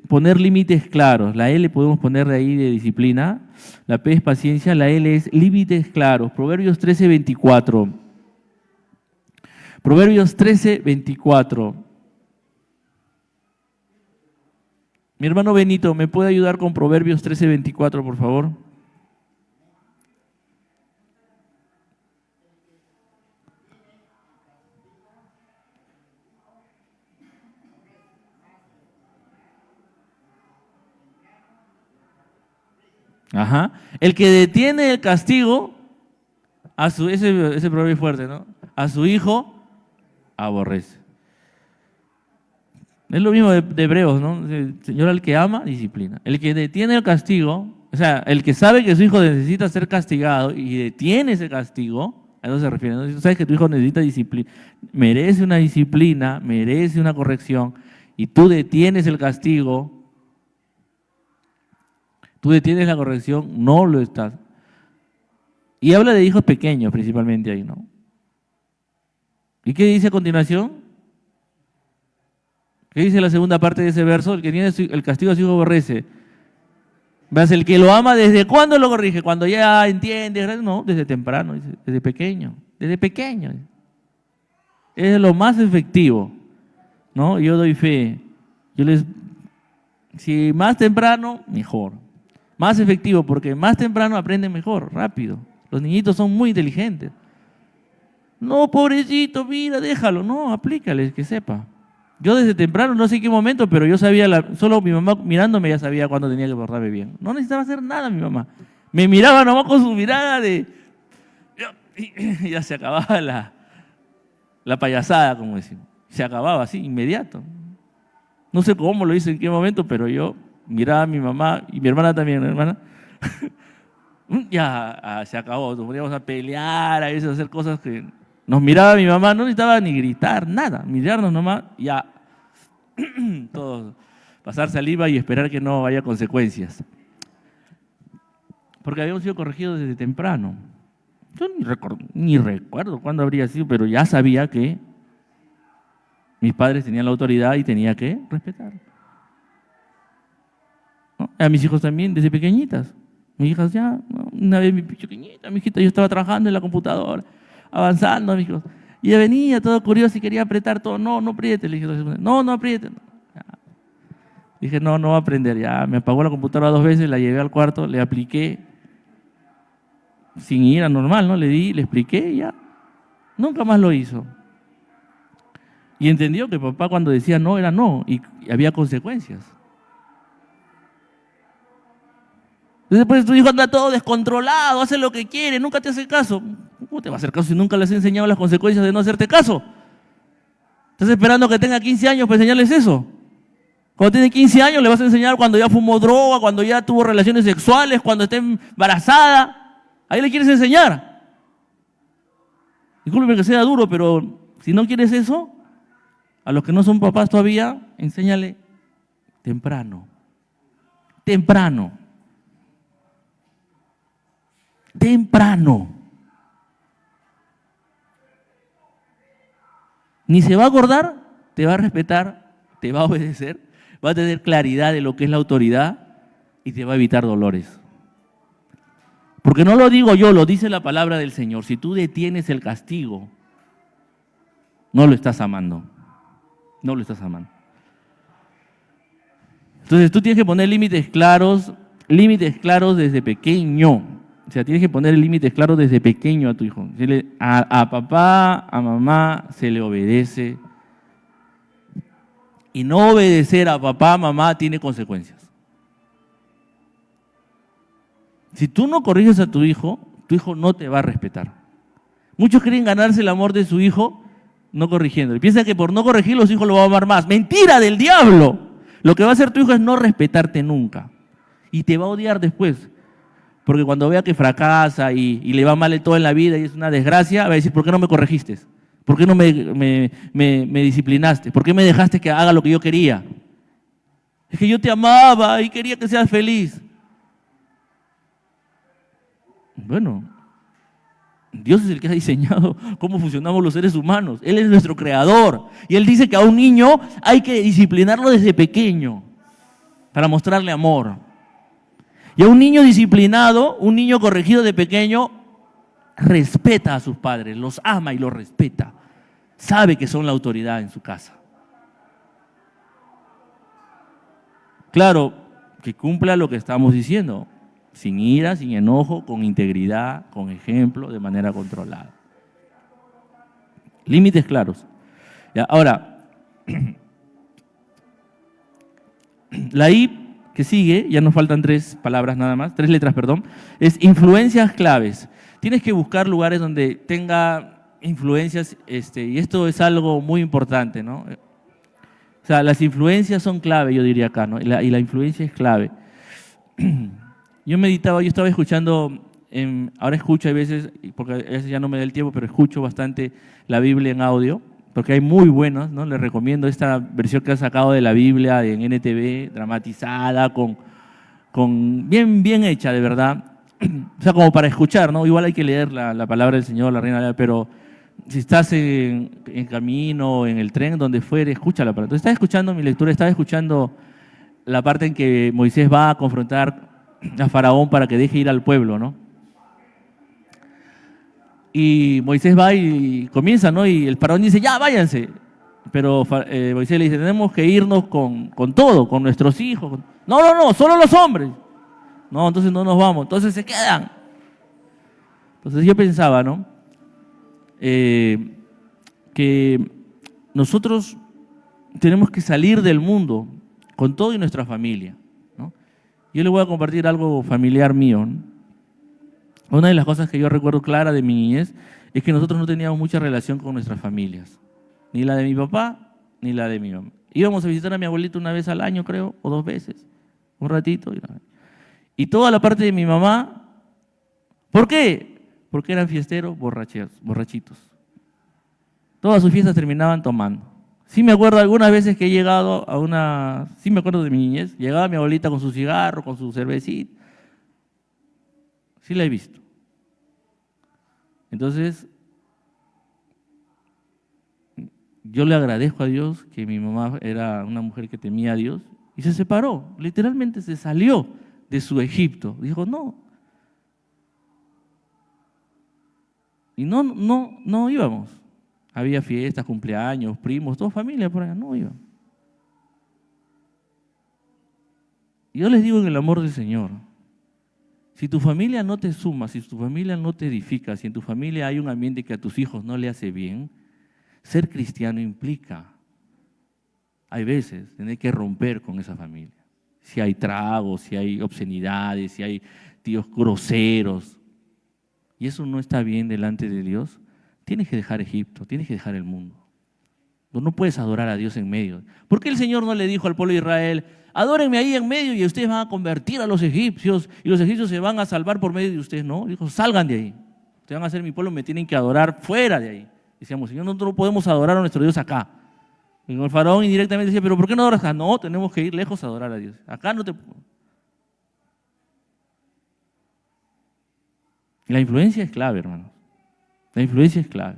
A: poner límites claros. La L podemos poner de ahí de disciplina, la P es paciencia, la L es límites claros. Proverbios 13:24. Proverbios 13:24. Mi hermano Benito, ¿me puede ayudar con Proverbios 13:24, por favor? Ajá. El que detiene el castigo, ese proverbio es fuerte, ¿no? A su hijo aborrece. Es lo mismo de Hebreos, ¿no? El Señor al que ama, disciplina. El que detiene el castigo, o sea, el que sabe que su hijo necesita ser castigado y detiene ese castigo, A eso se refiere. ¿No? Si tú sabes que tu hijo necesita disciplina, merece una disciplina, merece una corrección, y tú detienes el castigo, tú detienes la corrección, no lo estás. Y habla de hijos pequeños principalmente ahí, ¿no? ¿Y qué dice a continuación? ¿Qué dice la segunda parte de ese verso? El que tiene el castigo a su hijo aborrece. ¿Ves? El que lo ama, ¿desde cuándo lo corrige? Cuando ya entiende. No, desde temprano, desde pequeño. Desde pequeño. Es lo más efectivo, ¿no? Yo doy fe. Si más temprano, mejor. Más efectivo, porque más temprano aprenden mejor, rápido. Los niñitos son muy inteligentes. No, pobrecito, mira, déjalo. No, aplícale, que sepa. Yo desde temprano, no sé en qué momento, pero yo sabía, solo mi mamá mirándome ya sabía cuándo tenía que portarme bien. No necesitaba hacer nada mi mamá. Me miraba nomás con su mirada de... Ya se acababa la payasada, como decimos. Se acababa así, inmediato. No sé cómo lo hice, en qué momento, pero yo miraba a mi mamá y mi hermana también, ¿no, hermana? Ya se acabó, nos poníamos a pelear, a veces a hacer cosas que... Nos miraba mi mamá, no necesitaba ni gritar, nada, mirarnos nomás, ya, todos, pasar saliva y esperar que no haya consecuencias. Porque habíamos sido corregidos desde temprano. Yo ni recuerdo cuándo habría sido, pero ya sabía que mis padres tenían la autoridad y tenía que respetar. ¿No? A mis hijos también, desde pequeñitas. Mis hijas ya, ¿no? Una vez mi pequeñita, mi hijita, yo estaba trabajando en la computadora, avanzando, amigos. Y ella venía todo curioso y quería apretar todo. No, no apriete, le dije. No, no apriete. Ya. Dije, no, no va a aprender. Ya me apagó la computadora 2 veces, la llevé al cuarto, le apliqué. Sin ir a normal, ¿no? Le di, le expliqué y ya. Nunca más lo hizo. Y entendió que papá cuando decía no era no y había consecuencias. Después tu hijo anda todo descontrolado, hace lo que quiere, nunca te hace caso. ¿Cómo te va a hacer caso si nunca le has enseñado las consecuencias de no hacerte caso? ¿Estás esperando que tenga 15 años para enseñarles eso? Cuando tiene 15 años le vas a enseñar cuando ya fumó droga, cuando ya tuvo relaciones sexuales, cuando esté embarazada. Ahí le quieres enseñar. Discúlpeme que sea duro, pero si no quieres eso, a los que no son papás todavía, enséñale temprano. Temprano. Temprano. Ni se va a acordar, te va a respetar, te va a obedecer, va a tener claridad de lo que es la autoridad y te va a evitar dolores. Porque no lo digo yo, lo dice la palabra del Señor. Si tú detienes el castigo, no lo estás amando. No lo estás amando. Entonces tú tienes que poner límites claros desde pequeño. O sea, tienes que poner límites claros desde pequeño a tu hijo. A papá, a mamá se le obedece. Y no obedecer a papá, mamá tiene consecuencias. Si tú no corriges a tu hijo no te va a respetar. Muchos quieren ganarse el amor de su hijo no corrigiendo. Y piensan que por no corregir los hijos lo va a amar más. ¡Mentira del diablo! Lo que va a hacer tu hijo es no respetarte nunca. Y te va a odiar después. Porque cuando vea que fracasa y le va mal en todo en la vida y es una desgracia, va a decir, ¿por qué no me corregiste? ¿Por qué no me disciplinaste? ¿Por qué me dejaste que haga lo que yo quería? Es que yo te amaba y quería que seas feliz. Bueno, Dios es el que ha diseñado cómo funcionamos los seres humanos. Él es nuestro creador. Y Él dice que a un niño hay que disciplinarlo desde pequeño para mostrarle amor. Y a un niño disciplinado, un niño corregido de pequeño, respeta a sus padres, los ama y los respeta. Sabe que son la autoridad en su casa. Claro, que cumpla lo que estamos diciendo, sin ira, sin enojo, con integridad, con ejemplo, de manera controlada. Límites claros. Ya, ahora, la I que sigue, ya nos faltan 3 palabras nada más, 3 letras, perdón, es influencias claves. Tienes que buscar lugares donde tenga influencias, y esto es algo muy importante, ¿no? O sea, las influencias son clave, yo diría acá, ¿no? Y la influencia es clave. Yo estaba escuchando Ahora escucho a veces, porque a veces ya no me da el tiempo, pero escucho bastante la Biblia en audio, porque hay muy buenos, ¿no? Les recomiendo esta versión que han sacado de la Biblia en NTV, dramatizada, con bien hecha, de verdad. O sea, como para escuchar, ¿no? Igual hay que leer la palabra del Señor, la Reina Valera, pero si estás en camino, en el tren, donde fuere, escucha la palabra. Entonces, estaba escuchando mi lectura, estaba escuchando la parte en que Moisés va a confrontar a Faraón para que deje ir al pueblo, ¿no? Y Moisés va y comienza, ¿no? Y el faraón dice, ya, váyanse. Pero Moisés le dice, tenemos que irnos con todo, con nuestros hijos. No, solo los hombres. No, entonces no nos vamos, entonces se quedan. Entonces yo pensaba, ¿no? Que nosotros tenemos que salir del mundo con todo y nuestra familia, ¿no? Yo le voy a compartir algo familiar mío, ¿no? Una de las cosas que yo recuerdo clara de mi niñez es que nosotros no teníamos mucha relación con nuestras familias, ni la de mi papá, ni la de mi mamá. Íbamos a visitar a mi abuelito una vez al año, creo, o 2 veces, un ratito. Y toda la parte de mi mamá, ¿por qué? Porque eran fiesteros, borrachitos. Todas sus fiestas terminaban tomando. Sí me acuerdo algunas veces que he llegado sí me acuerdo de mi niñez, llegaba mi abuelita con su cigarro, con su cervecita. Sí la he visto. Entonces, yo le agradezco a Dios que mi mamá era una mujer que temía a Dios y se separó, literalmente se salió de su Egipto. Dijo, no. Y no íbamos. Había fiestas, cumpleaños, primos, toda familia por allá, no iban. Yo les digo en el amor del Señor, si tu familia no te suma, si tu familia no te edifica, si en tu familia hay un ambiente que a tus hijos no le hace bien, ser cristiano implica, hay veces, tener que romper con esa familia. Si hay tragos, si hay obscenidades, si hay tíos groseros, y eso no está bien delante de Dios, tienes que dejar Egipto, tienes que dejar el mundo. No puedes adorar a Dios en medio. ¿Por qué el Señor no le dijo al pueblo de Israel, adórenme ahí en medio y ustedes van a convertir a los egipcios y los egipcios se van a salvar por medio de ustedes? No, dijo, salgan de ahí. Ustedes van a ser mi pueblo, me tienen que adorar fuera de ahí. Decíamos, Señor, nosotros no podemos adorar a nuestro Dios acá. Y el faraón indirectamente decía, pero ¿por qué no adoras acá? No, tenemos que ir lejos a adorar a Dios. Acá no te... La influencia es clave, hermanos. La influencia es clave.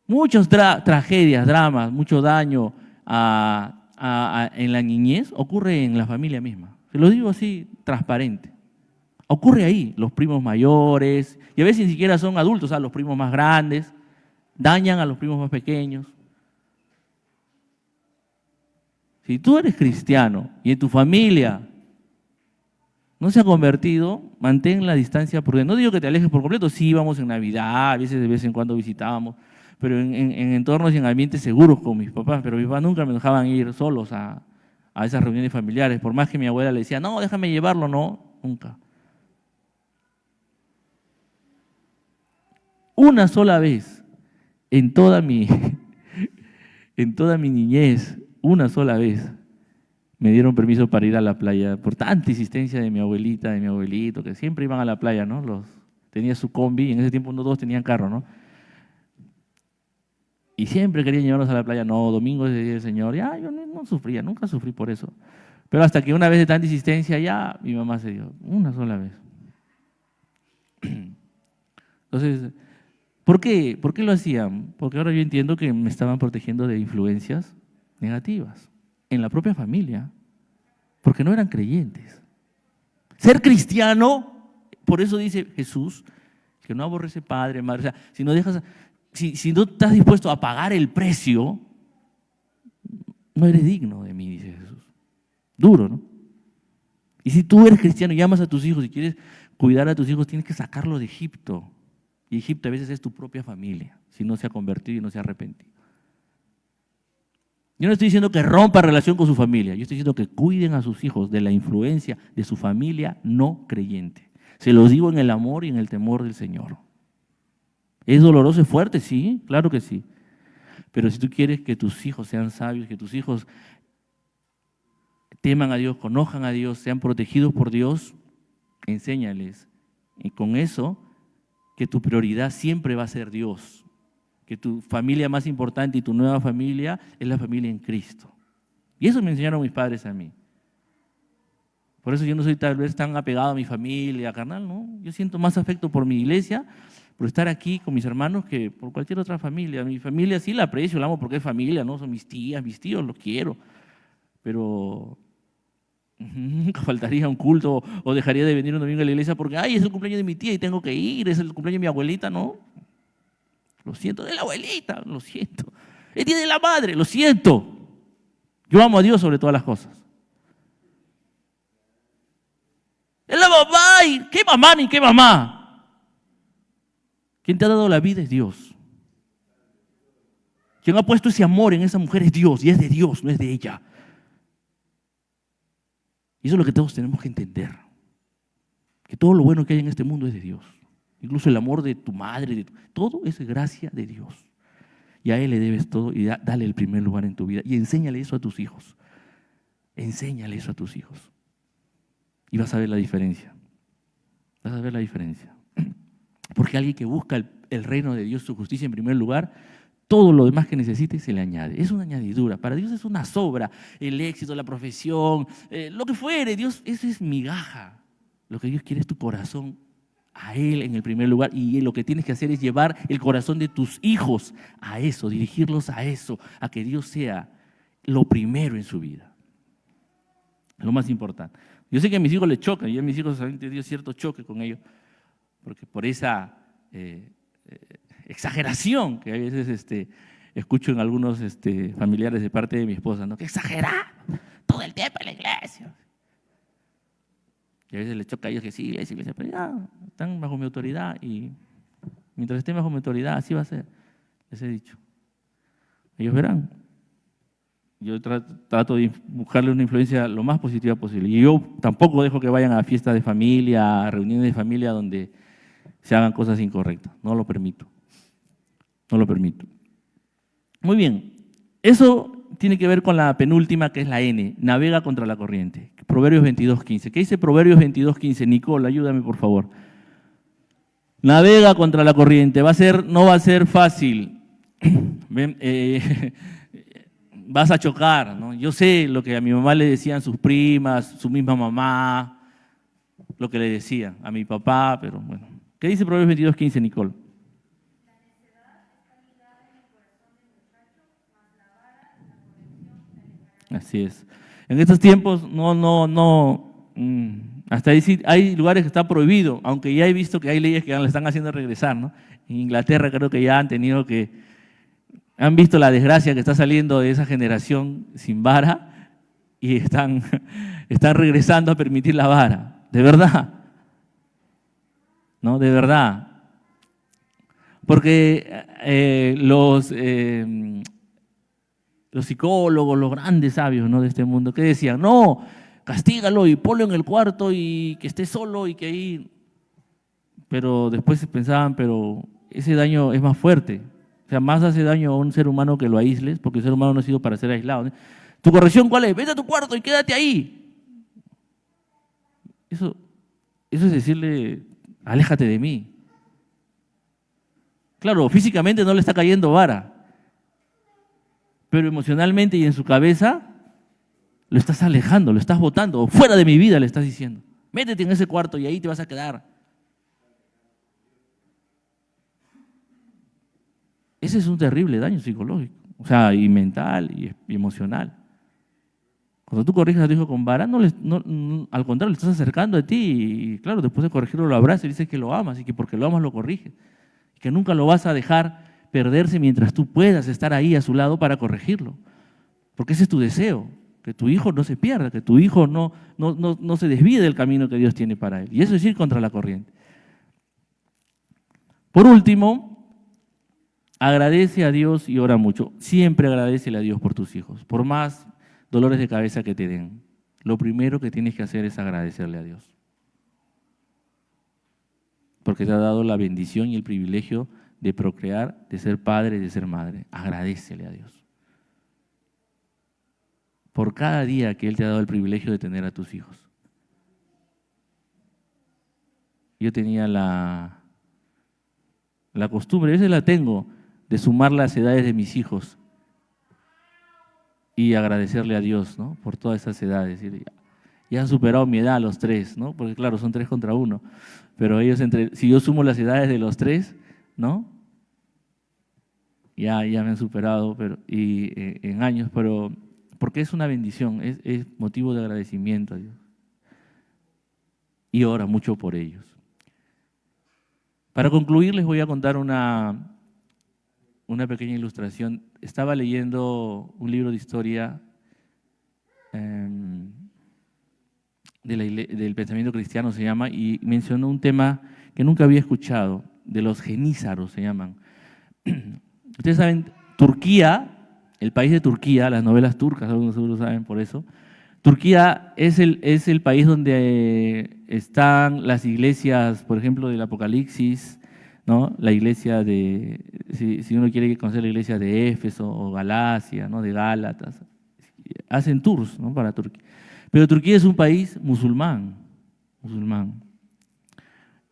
A: Muchas tragedias, dramas, mucho daño en la niñez ocurre en la familia misma. Se lo digo así, transparente. Ocurre ahí, los primos mayores, y a veces ni siquiera son adultos, o sea, los primos más grandes, dañan a los primos más pequeños. Si tú eres cristiano y en tu familia no se ha convertido, mantén la distancia prudente. No digo que te alejes por completo, sí íbamos en Navidad, a veces de vez en cuando visitábamos, pero en entornos y en ambientes seguros con mis papás, pero mis papás nunca me dejaban ir solos a esas reuniones familiares, por más que mi abuela le decía, no, déjame llevarlo, no, nunca. Una sola vez en toda mi niñez, una sola vez, me dieron permiso para ir a la playa por tanta insistencia de mi abuelita, de mi abuelito, que siempre iban a la playa, ¿no? Tenía su combi, y en ese tiempo no todos tenían carro, ¿no? Y siempre querían llevarnos a la playa. No, domingo es el día del Señor. Ya, yo no sufría, nunca sufrí por eso. Pero hasta que una vez de tanta insistencia, ya mi mamá se dio, una sola vez. Entonces, ¿por qué? ¿Por qué lo hacían? Porque ahora yo entiendo que me estaban protegiendo de influencias negativas en la propia familia, porque no eran creyentes. Ser cristiano, por eso dice Jesús, que no aborrece padre, madre, o sea, si no dejas, si no estás dispuesto a pagar el precio, no eres digno de mí, dice Jesús. Duro, ¿no? Y si tú eres cristiano y amas a tus hijos y quieres cuidar a tus hijos, tienes que sacarlo de Egipto. Y Egipto a veces es tu propia familia, si no se ha convertido y no se ha arrepentido. Yo no estoy diciendo que rompa relación con su familia, yo estoy diciendo que cuiden a sus hijos de la influencia de su familia no creyente. Se los digo en el amor y en el temor del Señor. ¿Es doloroso y fuerte? Sí, claro que sí. Pero si tú quieres que tus hijos sean sabios, que tus hijos teman a Dios, conozcan a Dios, sean protegidos por Dios, enséñales Y con eso, que tu prioridad siempre va a ser Dios, que tu familia más importante y tu nueva familia es la familia en Cristo. Y eso me enseñaron mis padres a mí. Por eso yo no soy tal vez tan apegado a mi familia, carnal, ¿no? Yo siento más afecto por mi iglesia, por estar aquí con mis hermanos, que por cualquier otra familia. Mi familia sí la aprecio, la amo porque es familia, ¿no? Son mis tías, mis tíos, los quiero. Pero nunca faltaría un culto o dejaría de venir un domingo a la iglesia porque, ay, es el cumpleaños de mi tía y tengo que ir, es el cumpleaños de mi abuelita, no. Lo siento, de la abuelita, lo siento. El día de la madre, lo siento. Yo amo a Dios sobre todas las cosas. Es la mamá, y qué mamá ni qué mamá. Quien te ha dado la vida es Dios. Quien ha puesto ese amor en esa mujer es Dios, y es de Dios, no es de ella. Y eso es lo que todos tenemos que entender. Que todo lo bueno que hay en este mundo es de Dios. Incluso el amor de tu madre, todo es gracia de Dios. Y a Él le debes todo y dale el primer lugar en tu vida. Y enséñale eso a tus hijos. Enséñale eso a tus hijos. Y vas a ver la diferencia. Vas a ver la diferencia. Porque alguien que busca el reino de Dios, su justicia en primer lugar, todo lo demás que necesite se le añade. Es una añadidura. Para Dios es una sobra. El éxito, la profesión, lo que fuere. Dios, eso es migaja. Lo que Dios quiere es tu corazón a Él en el primer lugar. Y lo que tienes que hacer es llevar el corazón de tus hijos a eso, dirigirlos a eso, a que Dios sea lo primero en su vida. Lo más importante. Yo sé que a mis hijos les chocan, y a mis hijos han tenido cierto choque con ellos, porque por esa exageración que a veces escucho en algunos familiares de parte de mi esposa, ¿no? ¡Qué exagerado! Todo el tiempo en la iglesia. Y a veces les choca a ellos que sí, iglesia, pero ya están bajo mi autoridad y mientras estén bajo mi autoridad, así va a ser. Les he dicho. Ellos verán. Yo trato de buscarle una influencia lo más positiva posible. Y yo tampoco dejo que vayan a fiestas de familia, a reuniones de familia donde se hagan cosas incorrectas. No lo permito. No lo permito. Muy bien. Eso tiene que ver con la penúltima, que es la N. Navega contra la corriente. Proverbios 22:15. ¿Qué dice Proverbios 22:15? Nicole, ayúdame por favor. Navega contra la corriente. No va a ser fácil. ¿Ven? Vas a chocar, ¿no? Yo sé lo que a mi mamá le decían sus primas, su misma mamá, lo que le decían a mi papá, pero bueno. ¿Qué dice Proverbios 22:15, Nicole?
B: La necedad está ligada en el corazón del muchacho, mas la vara en la corrección le alejará.
A: Así es. En estos tiempos hasta ahí sí hay lugares que está prohibido, aunque ya he visto que hay leyes que le están haciendo regresar, ¿no? En Inglaterra creo que ya han visto la desgracia que está saliendo de esa generación sin vara y están regresando a permitir la vara. De verdad. ¿No? De verdad. Porque los psicólogos, los grandes sabios, ¿no?, de este mundo, ¿qué decían? No, castígalo y ponlo en el cuarto y que esté solo y que ahí… Pero después pensaban, pero ese daño es más fuerte. O sea, más hace daño a un ser humano que lo aísles, porque el ser humano no ha sido para ser aislado, ¿no? ¿Tu corrección cuál es? Vete a tu cuarto y quédate ahí. Eso es decirle, aléjate de mí. Claro, físicamente no le está cayendo vara, pero emocionalmente y en su cabeza lo estás alejando, lo estás botando, fuera de mi vida le estás diciendo. Métete en ese cuarto y ahí te vas a quedar. Ese es un terrible daño psicológico, o sea, y mental y emocional. Cuando tú corriges a tu hijo con vara, al contrario, le estás acercando a ti y claro, después de corregirlo lo abrazas y dices que lo amas y que porque lo amas lo corriges. Y que nunca lo vas a dejar perderse mientras tú puedas estar ahí a su lado para corregirlo. Porque ese es tu deseo, que tu hijo no se pierda, que tu hijo no se desvíe del camino que Dios tiene para él. Y eso es ir contra la corriente. Por último, agradece a Dios y ora mucho. Siempre agradécele a Dios por tus hijos, por más dolores de cabeza que te den. Lo primero que tienes que hacer es agradecerle a Dios. Porque te ha dado la bendición y el privilegio de procrear, de ser padre, de ser madre. Agradécele a Dios. Por cada día que Él te ha dado el privilegio de tener a tus hijos. yo tenía la costumbre, a veces la tengo, de sumar las edades de mis hijos y agradecerle a Dios, ¿no? Por todas esas edades. Ya han superado mi edad los tres, ¿no? Porque claro, son 3 contra 1. Pero ellos, si yo sumo las edades de los 3, ¿no? Ya me han superado en años, pero porque es una bendición, es motivo de agradecimiento a Dios. Y ora mucho por ellos. Para concluir, les voy a contar una pequeña ilustración. Estaba leyendo un libro de historia del pensamiento cristiano, se llama, y mencionó un tema que nunca había escuchado, de los genízaros se llaman. Ustedes saben, Turquía, el país de Turquía, las novelas turcas, algunos seguro saben por eso. Turquía es el país donde están las iglesias, por ejemplo, del Apocalipsis, ¿no? La iglesia si uno quiere conocer la iglesia de Éfeso o Galacia, ¿no? De Gálatas, hacen tours, ¿no? Para Turquía. Pero Turquía es un país musulmán.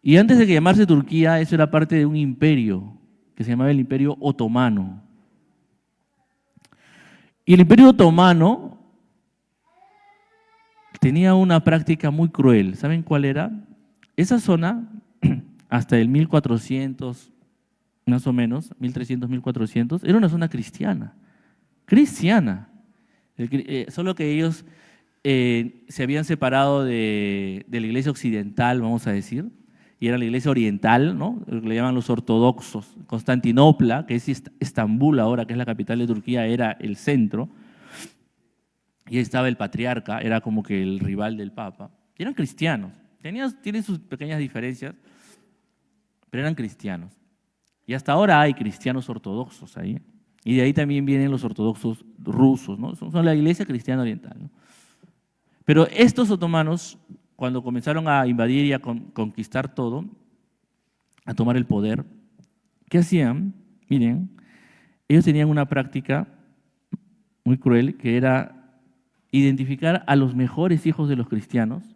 A: Y antes de que llamarse Turquía, eso era parte de un imperio que se llamaba el Imperio Otomano. Y el Imperio Otomano tenía una práctica muy cruel. ¿Saben cuál era? Esa zona, hasta el 1400, más o menos, 1300, 1400, era una zona cristiana. Solo que ellos se habían separado de la iglesia occidental, vamos a decir, y era la iglesia oriental, ¿no? Lo que le llaman los ortodoxos. Constantinopla, que es Estambul ahora, que es la capital de Turquía, era el centro. Y ahí estaba el patriarca, era como que el rival del Papa. Y eran cristianos. Tienen sus pequeñas diferencias, pero eran cristianos. Y hasta ahora hay cristianos ortodoxos ahí. Y de ahí también vienen los ortodoxos rusos, ¿no? Son la iglesia cristiana oriental, ¿no? Pero estos otomanos, cuando comenzaron a invadir y a conquistar todo, a tomar el poder, ¿qué hacían? Miren, ellos tenían una práctica muy cruel que era identificar a los mejores hijos de los cristianos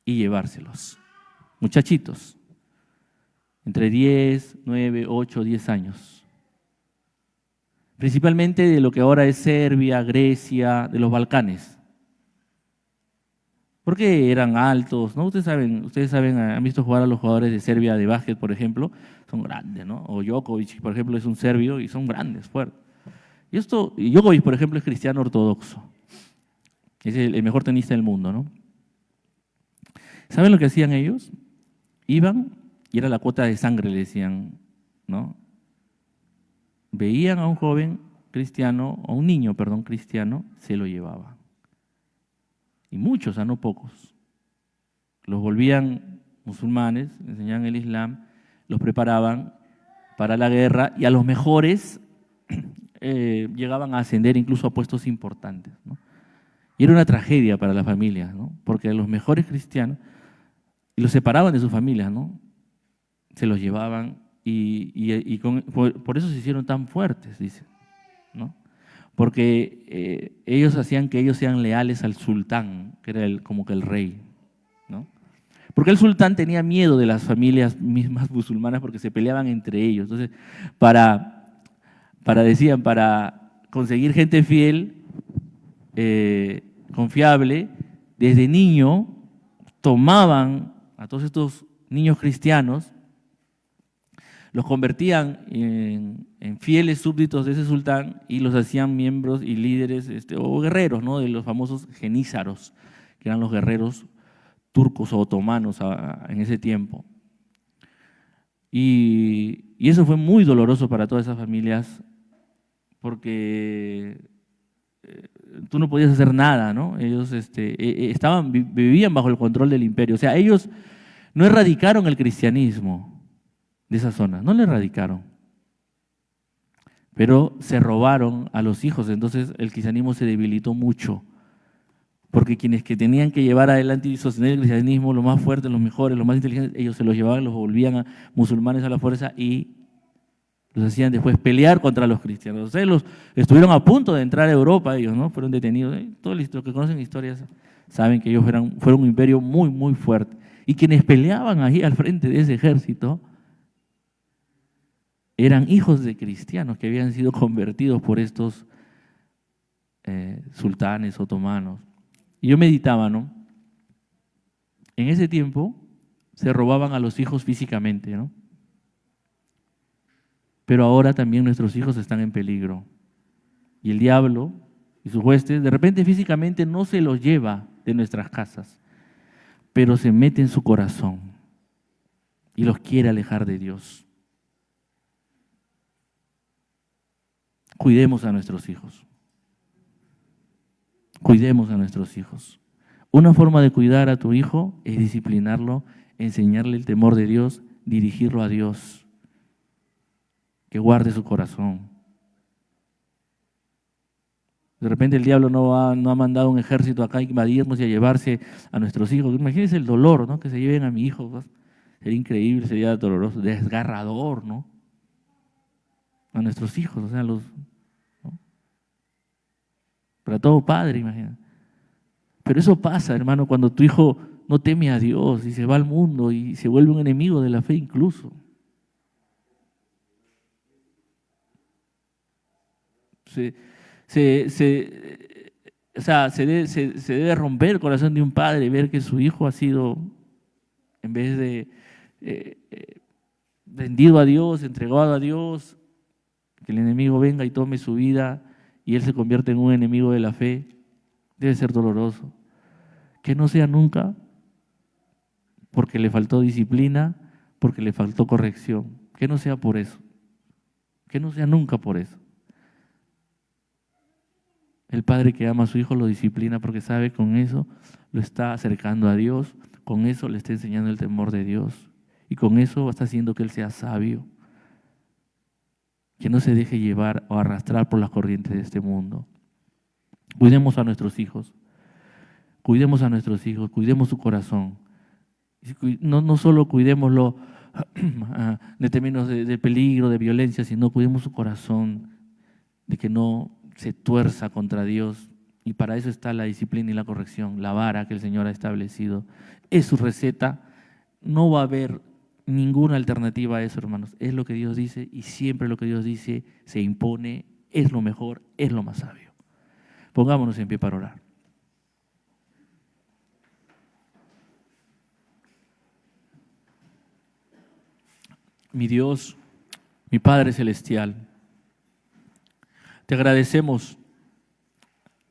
A: y llevárselos. Muchachitos, entre 10, 9, 8, 10 años. Principalmente de lo que ahora es Serbia, Grecia, de los Balcanes. Porque eran altos, ¿no? Ustedes saben, han visto jugar a los jugadores de Serbia de básquet, por ejemplo, son grandes, ¿no? O Djokovic, por ejemplo, es un serbio y son grandes, fuertes. Y Djokovic, por ejemplo, es cristiano ortodoxo. Es el mejor tenista del mundo, ¿no? ¿Saben lo que hacían ellos? Iban, y era la cuota de sangre, le decían, ¿no? Veían a un joven cristiano, a un niño, perdón, cristiano, se lo llevaban. Y muchos, no pocos. Los volvían musulmanes, enseñaban el Islam, los preparaban para la guerra y a los mejores llegaban a ascender incluso a puestos importantes, ¿no? Y era una tragedia para las familias, ¿no? Porque a los mejores cristianos los separaban de sus familias, ¿no? Se los llevaban por eso se hicieron tan fuertes, dicen, ¿no? Porque ellos hacían que ellos sean leales al sultán, que era como que el rey, ¿no? Porque el sultán tenía miedo de las familias mismas musulmanas porque se peleaban entre ellos. Entonces, para conseguir gente fiel, confiable, desde niño tomaban a todos estos niños cristianos, los convertían en fieles súbditos de ese sultán y los hacían miembros y líderes o guerreros, ¿no? De los famosos genízaros, que eran los guerreros turcos o otomanos en ese tiempo. Y eso fue muy doloroso para todas esas familias porque tú no podías hacer nada, ¿no? Ellos vivían bajo el control del imperio. O sea, ellos no erradicaron el cristianismo de esa zona, no le erradicaron, pero se robaron a los hijos. Entonces el cristianismo se debilitó mucho, porque quienes que tenían que llevar adelante y sostener el cristianismo, los más fuertes, los mejores, los más inteligentes, ellos se los llevaban, los volvían a musulmanes a la fuerza y los hacían después pelear contra los cristianos. O sea, estuvieron a punto de entrar a Europa, ellos, ¿no? Fueron detenidos. Todos los que conocen historias saben que ellos fueron un imperio muy, muy fuerte. Y quienes peleaban ahí al frente de ese ejército eran hijos de cristianos que habían sido convertidos por estos sultanes otomanos. Y yo meditaba, ¿no? En ese tiempo se robaban a los hijos físicamente, ¿no? Pero ahora también nuestros hijos están en peligro. Y el diablo y sus huestes, de repente físicamente no se los lleva de nuestras casas, pero se mete en su corazón y los quiere alejar de Dios. Cuidemos a nuestros hijos. Cuidemos a nuestros hijos. Una forma de cuidar a tu hijo es disciplinarlo, enseñarle el temor de Dios, dirigirlo a Dios, que guarde su corazón. De repente el diablo no ha mandado un ejército acá a invadirnos y a llevarse a nuestros hijos. Imagínense el dolor, ¿no? Que se lleven a mi hijo, ¿no? Sería increíble, sería doloroso, desgarrador, ¿no? A nuestros hijos, o sea, ¿no? Para todo padre, imagínate. Pero eso pasa, hermano, cuando tu hijo no teme a Dios y se va al mundo y se vuelve un enemigo de la fe incluso. Se debe romper el corazón de un padre ver que su hijo ha sido, en vez de rendido a Dios, entregado a Dios, que el enemigo venga y tome su vida y él se convierte en un enemigo de la fe. Debe ser doloroso. Que no sea nunca porque le faltó disciplina, porque le faltó corrección. Que no sea por eso. Que no sea nunca por eso. El padre que ama a su hijo lo disciplina porque sabe que con eso lo está acercando a Dios, con eso le está enseñando el temor de Dios y con eso está haciendo que él sea sabio, que no se deje llevar o arrastrar por las corrientes de este mundo. Cuidemos a nuestros hijos, cuidemos su corazón. No solo cuidémoslo de términos de peligro, de violencia, sino cuidemos su corazón, de que no se tuerza contra Dios, y para eso está la disciplina y la corrección, la vara que el Señor ha establecido. Es su receta, no va a haber ninguna alternativa a eso, hermanos. Es lo que Dios dice y siempre lo que Dios dice se impone, es lo mejor, es lo más sabio. Pongámonos en pie para orar. Mi Dios, mi Padre Celestial, te agradecemos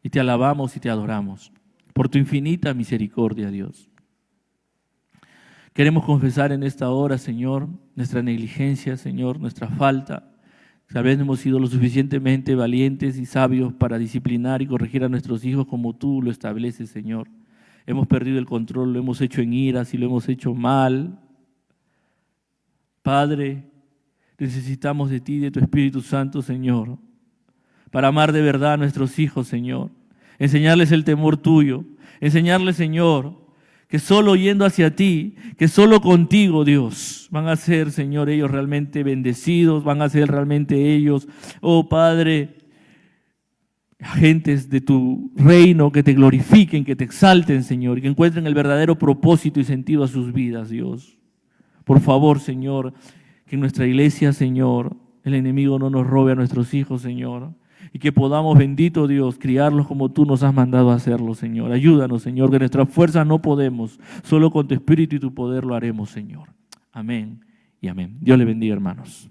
A: y te alabamos y te adoramos por tu infinita misericordia, Dios. Queremos confesar en esta hora, Señor, nuestra negligencia, Señor, nuestra falta. Tal vez no hemos sido lo suficientemente valientes y sabios para disciplinar y corregir a nuestros hijos como tú lo estableces, Señor. Hemos perdido el control, lo hemos hecho en ira, si lo hemos hecho mal. Padre, necesitamos de ti, de tu Espíritu Santo, Señor, para amar de verdad a nuestros hijos, Señor. Enseñarles el temor tuyo. Enseñarles, Señor, que solo yendo hacia ti, que solo contigo, Dios, van a ser, Señor, ellos realmente bendecidos, van a ser realmente ellos, oh Padre, agentes de tu reino, que te glorifiquen, que te exalten, Señor, y que encuentren el verdadero propósito y sentido a sus vidas, Dios. Por favor, Señor, que en nuestra iglesia, Señor, el enemigo no nos robe a nuestros hijos, Señor, y que podamos, bendito Dios, criarlos como tú nos has mandado a hacerlo, Señor. Ayúdanos, Señor, que nuestras fuerzas no podemos, solo con tu Espíritu y tu poder lo haremos, Señor. Amén y amén. Dios le bendiga, hermanos.